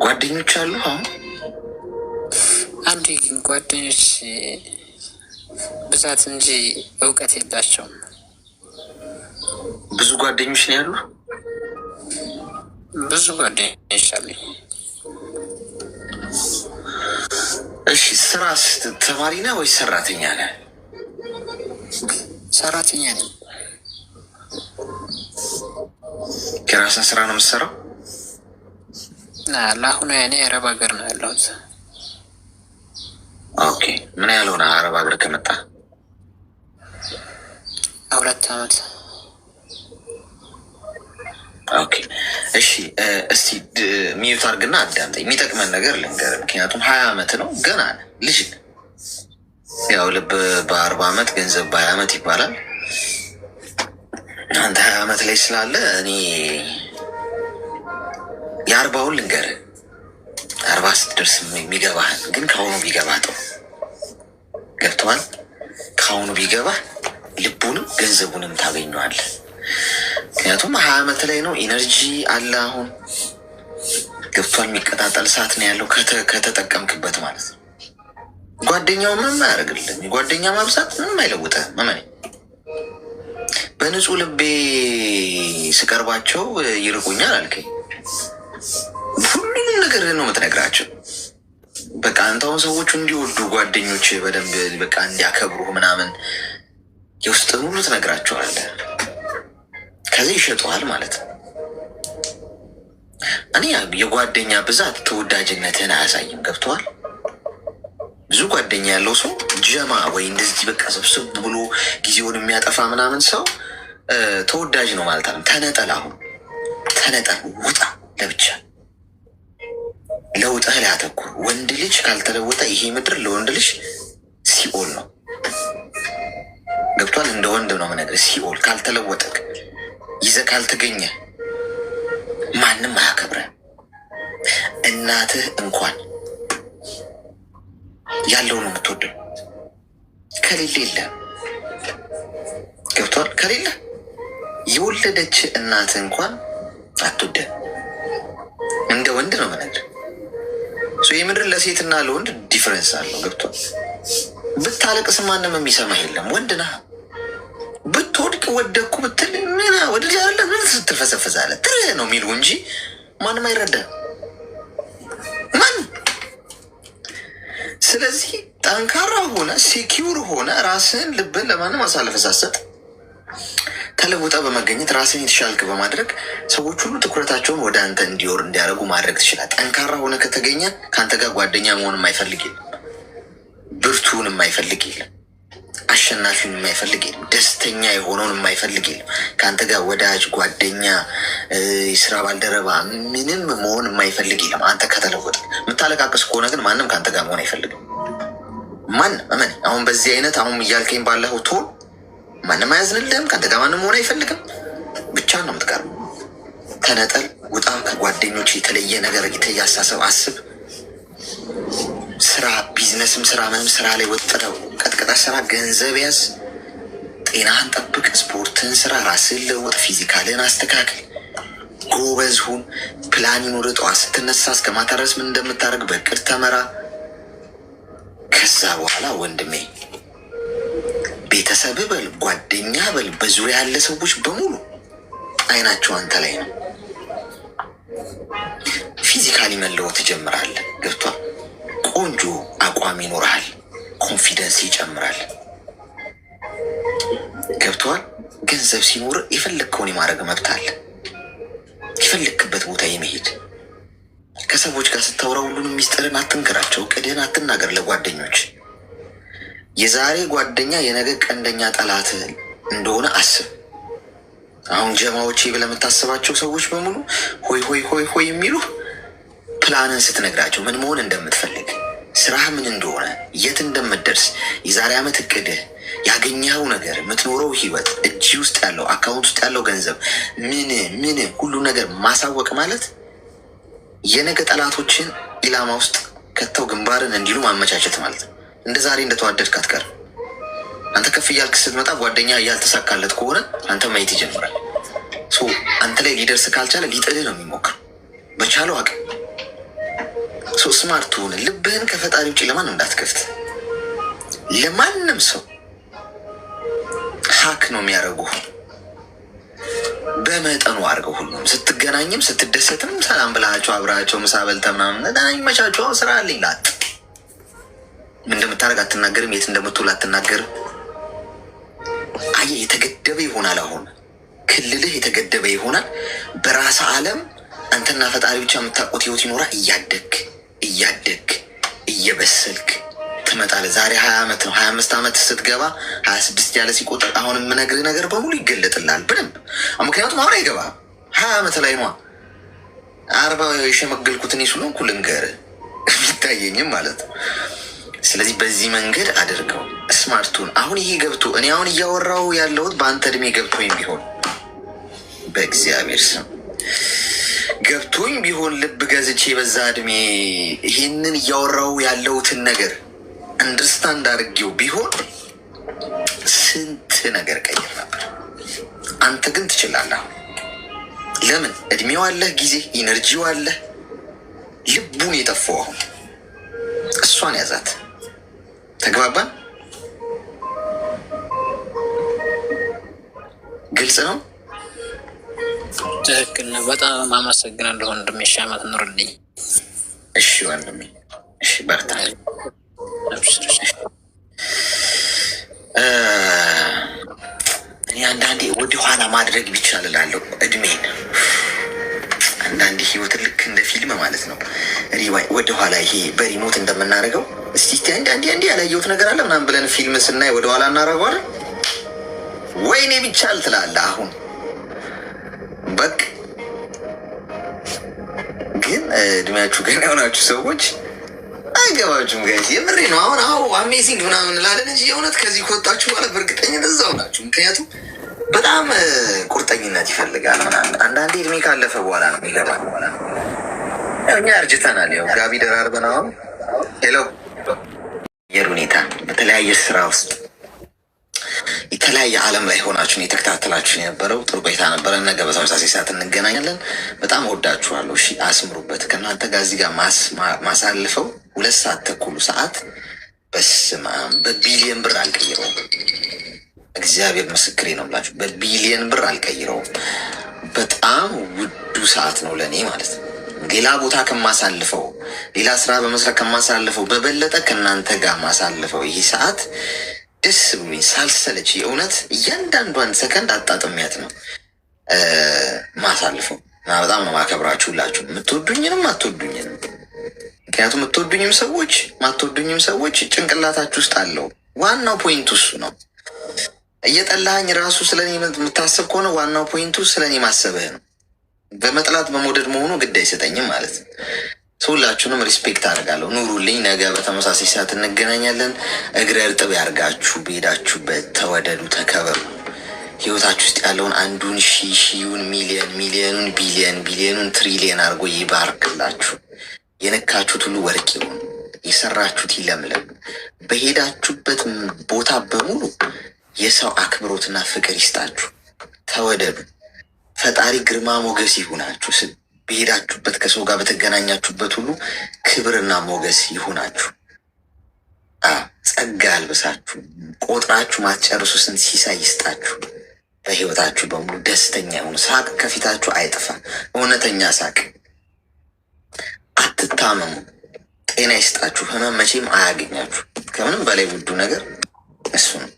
ጓደኞች አሉ አሁን? አንድ ግን ጓደኞች ብዛት እንጂ እውቀት የላቸውም። ብዙ ጓደኞች ነው ያሉ? ብዙ ጓደኞች አሉኝ። እሺ ስራ ተማሪ ነህ ወይስ ሰራተኛ ነህ? ሰራተኛ ነኝ። የራስን ስራ ነው የምትሰራው? ለአሁኑ ያኔ አረብ ሀገር ነው ያለሁት። ኦኬ ምን ያህል ሆነ አረብ ሀገር ከመጣ? 2 ዓመት። ኦኬ እሺ እስቲ ሚዩት አድርግና አዳምጠኝ። የሚጠቅመን ነገር ልንገርህ። ምክንያቱም 20 ዓመት ነው ገና ልጅ። ያው ልብ በ40 ዓመት ገንዘብ በ20 ዓመት ይባላል። አንተ 20 ዓመት ላይ ስላለ እኔ የ40ውን ልንገርህ። 40 ስትደርስ የሚገባህን ግን ከአሁኑ ቢገባህ ጥሩ። ገብተዋል? ከአሁኑ ቢገባህ ልቡንም ገንዘቡንም ታገኘዋለህ። ምክንያቱም 20 ዓመት ላይ ነው። ኢነርጂ አለ አሁን ገብቷል። የሚቀጣጠል ሰዓት ነው ያለው ከተጠቀምክበት ማለት ነው። ጓደኛው ምንም አያደርግልህም። የጓደኛ ማብዛት ምንም አይለውጥህም። መመኔ በንጹህ ልቤ ስቀርባቸው ይርቁኛል አልከኝ። ሁሉንም ነገር ነው የምትነግራቸው። በቃ አንተውን ሰዎቹ እንዲወዱ ጓደኞች በደንብ በቃ እንዲያከብሩ ምናምን የውስጥን ሁሉ ትነግራቸዋለህ። ከዚህ ይሸጠዋል ማለት ነው። እኔ የጓደኛ ብዛት ተወዳጅነትህን አያሳይም። ገብተዋል? ብዙ ጓደኛ ያለው ሰው ጀማ ወይ እንደዚህ በቃ ሰብስብ ብሎ ጊዜውን የሚያጠፋ ምናምን ሰው ተወዳጅ ነው ማለት አለ። ተነጠል፣ አሁን ተነጠል፣ ውጣ ለብቻ ለውጥህ ላይ አተኩር። ወንድ ልጅ ካልተለወጠ ይሄ ምድር ለወንድ ልጅ ሲኦል ነው። ገብቷል? እንደ ወንድ ነው የምነግርህ። ሲኦል ካልተለወጠክ ይዘህ ካልተገኘ ማንም አያከብረህ። እናትህ እንኳን ያለው ነው የምትወደው። ከሌለ የለም። ገብቷል? ከሌለ የወለደች እናትህ እንኳን አትወደን። እንደ ወንድ ነው የምነግርህ። የምድር ለሴትና ለወንድ ዲፍረንስ አለው። ገብቷል? ብታለቅስ ማንም የሚሰማህ የለም። ወንድ ነህ። ብትወድቅ ወደኩ ብትል ምን ወደ ልጅ አለ ምን ስትልፈሰፈሳለህ ትርህ ነው የሚሉ እንጂ ማንም አይረዳም። ማን ስለዚህ ጠንካራ ሆነ ሴኪውር ሆነ ራስን ልብን ለማንም አሳልፈህ ሳትሰጥ ተለውጠ በመገኘት ራስን የተሻልክ በማድረግ ሰዎች ሁሉ ትኩረታቸውን ወደ አንተ እንዲያደርጉ ማድረግ ትችላል። ጠንካራ ሆነ ከተገኘ ከአንተ ጋር ጓደኛ መሆን የማይፈልግ የለም። ብርቱን የማይፈልግ የለም። አሸናፊውን የማይፈልግ የለም። ደስተኛ የሆነውን የማይፈልግ የለም። ከአንተ ጋር ወዳጅ፣ ጓደኛ፣ የስራ ባልደረባ ምንም መሆን የማይፈልግ የለም። አንተ ከተለወጠ የምታለቃቅስ ከሆነ ግን ማንም ከአንተ ጋር መሆን አይፈልግም። ማንም እመን። አሁን በዚህ አይነት አሁን እያልከኝ ባለኸው ቶን ማንም አያዝንልህም። ከአንተ ጋር ማንም መሆን አይፈልግም። ብቻ ነው የምትቀርበው። ተነጠል፣ ውጣ። ከጓደኞች የተለየ ነገር የተለየ አሳሰብ አስብ። ስራ፣ ቢዝነስም ስራ፣ ምንም ስራ ላይ ወጥረው ቀጥቅጣ ስራ፣ ገንዘብ ያዝ፣ ጤናህን ጠብቅ፣ ስፖርትን ስራ፣ ራስህን ለውጥ፣ ፊዚካልን አስተካክል፣ ጎበዝ ሁን፣ ፕላን ይኑር። ጠዋት ስትነሳ እስከ ማታ ድረስ ምን እንደምታደርግ በእቅድ ተመራ። ከዛ በኋላ ወንድሜ ቤተሰብ በል ጓደኛ በል በዙሪያ ያለ ሰዎች በሙሉ አይናቸው አንተ ላይ ነው። ፊዚካሊ መለወጥ ትጀምራለህ። ገብቷል? ቆንጆ አቋም ይኖርሃል። ኮንፊደንስ ይጨምራል። ገብቷል? ገንዘብ ሲኖር የፈለግከውን የማድረግ መብት አለ። የፈለግክበት ቦታ የመሄድ ከሰዎች ጋር ስታወራ ሁሉንም ሚስጥርን አትንገራቸው። እቅድህን አትናገር ለጓደኞች። የዛሬ ጓደኛ የነገ ቀንደኛ ጠላት እንደሆነ አስብ። አሁን ጀማዎቼ ብለህ የምታስባቸው ሰዎች በሙሉ ሆይ ሆይ ሆይ ሆይ የሚሉ ፕላንን ስትነግራቸው ምን መሆን እንደምትፈልግ፣ ስራህ ምን እንደሆነ፣ የት እንደምትደርስ፣ የዛሬ ዓመት እቅድህ፣ ያገኘኸው ነገር፣ የምትኖረው ህይወት፣ እጅ ውስጥ ያለው አካውንት ውስጥ ያለው ገንዘብ ምን ሁሉ ነገር ማሳወቅ ማለት የነገ ጠላቶችን ኢላማ ውስጥ ከተው ግንባርን እንዲሉ ማመቻቸት ማለት ነው። እንደ ዛሬ እንደተዋደድክ አትቀርም። አንተ ከፍ እያልክ ስትመጣ ጓደኛ እያልተሳካለት ከሆነ አንተ ማየት ይጀምራል። አንተ ላይ ሊደርስ ካልቻለ ሊጥልህ ነው የሚሞክር በቻለው አቅም። ስማርት ሁን። ልብህን ከፈጣሪ ውጭ ለማን እንዳትከፍት። ለማንም ሰው ሀክ ነው የሚያደርጉ። በመጠኑ አድርገው። ሁሉም ስትገናኝም ስትደሰትም ሰላም ብላቸው አብራቸው ምሳ በልተህ ምናምን ይመቻቸው። ስራ አለኝ ላጥ ምን እንደምታደርግ አትናገርም። የት እንደምትውል አትናገርም። አየህ፣ የተገደበ ይሆናል። አሁን ክልልህ የተገደበ ይሆናል። በራስ ዓለም አንተና ፈጣሪ ብቻ የምታውቁት ህይወት ይኖራል። እያደግ እየበሰልክ ትመጣለህ። ዛሬ 20 ዓመት ነው። 25 ዓመት ስትገባ 26 ያለ ሲቆጠር አሁን የምነግርህ ነገር በሙሉ ይገለጥልሃል በደንብ። ምክንያቱም አሁን አይገባም። 20 ዓመት ላይ ነ 40 የሸመገልኩትን ስለሆንኩ ልንገርህ የሚታየኝም ማለት ነው። ስለዚህ በዚህ መንገድ አድርገው። ስማርቱን አሁን ይሄ ገብቶ እኔ አሁን እያወራው ያለሁት በአንተ እድሜ ገብቶኝ ቢሆን በእግዚአብሔር ስም ገብቶኝ ቢሆን ልብ ገዝቼ በዛ እድሜ ይህንን እያወራው ያለሁትን ነገር አንደርስታንድ አድርጌው ቢሆን ስንት ነገር ቀይር ነበር። አንተ ግን ትችላለህ። ለምን? እድሜው አለህ፣ ጊዜ ኢነርጂው አለህ። ልቡን የጠፋው አሁን እሷን ያዛት። ተግባባን? ግልጽ ነው። ትክክል ነው። በጣም አመሰግናለሁ ወንድሜ። ሺህ ዓመት ኑርልኝ። እሺ ወንድሜ፣ እሺ በርታ። እኔ አንዳንዴ ወደኋላ ማድረግ ቢቻል እላለሁ እድሜን። አንዳንዴ ህይወትን ልክ እንደ ፊልም ማለት ነው ወደኋላ ይሄ በሪሞት እንደምናደርገው እስቲ አንዴ ያላየሁት ነገር አለ ምናምን ብለን ፊልም ስናይ ወደኋላ እናደርገዋለን። ወይኔ ቢቻል ትላለህ። አሁን በቃ ግን እድሜያችሁ ገና የሆናችሁ ሰዎች አይገባችሁም ጋይስ። የምሬ ነው። አሁን አሜዚንግ ምናምን እንላለን እንጂ የእውነት ከዚህ ከወጣችሁ በኋላ በእርግጠኝነት እዛው ናችሁ። ምክንያቱም በጣም ቁርጠኝነት ይፈልጋል ምናምን። አንዳንዴ እድሜ ካለፈ በኋላ ነው የሚገባ። እኛ እርጅተናል። ያው ጋቢ ደራርበን አሁን ሄሎ የር ሁኔታ በተለያየ ስራ ውስጥ የተለያየ ዓለም ላይ ሆናችሁን የተከታተላችሁን የነበረው ጥሩ ቆይታ ነበረ። ነገ በተመሳሳይ ሰዓት እንገናኛለን። በጣም ወዳችኋለሁ። እሺ አስምሩበት። ከእናንተ ጋር እዚህ ጋር ማሳልፈው 2 ሰዓት ተኩሉ ሰዓት በስመ አብ በቢሊየን ብር አልቀይረውም። እግዚአብሔር ምስክሬ ነው ብላችሁ በቢሊየን ብር አልቀይረውም። በጣም ውዱ ሰዓት ነው ለእኔ ማለት ነው። ሌላ ቦታ ከማሳልፈው ሌላ ስራ በመስራት ከማሳልፈው በበለጠ ከእናንተ ጋር ማሳልፈው ይህ ሰዓት ደስ ብሎኝ ሳልሰለች የእውነት እያንዳንዷን ሰከንድ አጣጥሚያት ነው ማሳልፈው እና በጣም ነው ማከብራችሁ ሁላችሁ፣ የምትወዱኝንም አትወዱኝንም። ምክንያቱም የምትወዱኝም ሰዎች ማትወዱኝም ሰዎች ጭንቅላታችሁ ውስጥ አለው። ዋናው ፖይንቱ እሱ ነው። እየጠላኸኝ ራሱ ስለኔ የምታስብ ከሆነ ዋናው ፖይንቱ ስለኔ ማሰብህ ነው። በመጥላት በመውደድ መሆኑ ግድ አይሰጠኝም ማለት ነው። ሁላችሁንም ሪስፔክት አድርጋለሁ። ኑሩልኝ። ነገ በተመሳሳይ ሰዓት እንገናኛለን። እግረ እርጥብ ያርጋችሁ። በሄዳችሁበት ተወደዱ፣ ተከበሩ። ህይወታችሁ ውስጥ ያለውን አንዱን ሺውን ሚሊዮኑን ቢሊዮኑን ትሪሊየን አድርጎ ይባርክላችሁ። የነካችሁት ሁሉ ወርቅ ይሁን። የሰራችሁት ይለምለም። በሄዳችሁበት ቦታ በሙሉ የሰው አክብሮትና ፍቅር ይስጣችሁ። ተወደዱ። ፈጣሪ ግርማ ሞገስ ይሁናችሁ። በሄዳችሁበት ከሰው ጋር በተገናኛችሁበት ሁሉ ክብርና ሞገስ ይሁናችሁ። ጸጋ ያልብሳችሁ። ቆጥራችሁ ማትጨርሱ ስንት ሲሳይ ይስጣችሁ። በህይወታችሁ በሙሉ ደስተኛ የሆኑ ሳቅ ከፊታችሁ አይጥፋ። እውነተኛ ሳቅ። አትታመሙ። ጤና ይስጣችሁ። ህመም መቼም አያገኛችሁ። ከምንም በላይ ውዱ ነገር እሱ ነው።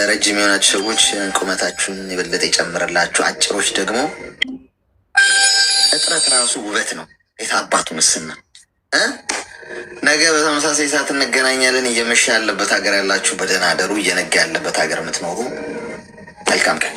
ረጅም የሆናችሁ ሰዎች ቁመታችሁን የበለጠ ይጨምርላችሁ። አጭሮች ደግሞ እጥረት ራሱ ውበት ነው። የታባቱ ምስና ነገ በተመሳሳይ ሰዓት እንገናኛለን። እየመሸ ያለበት ሀገር ያላችሁ በደህና አደሩ። እየነጋ ያለበት ሀገር የምትኖሩ መልካም ቀን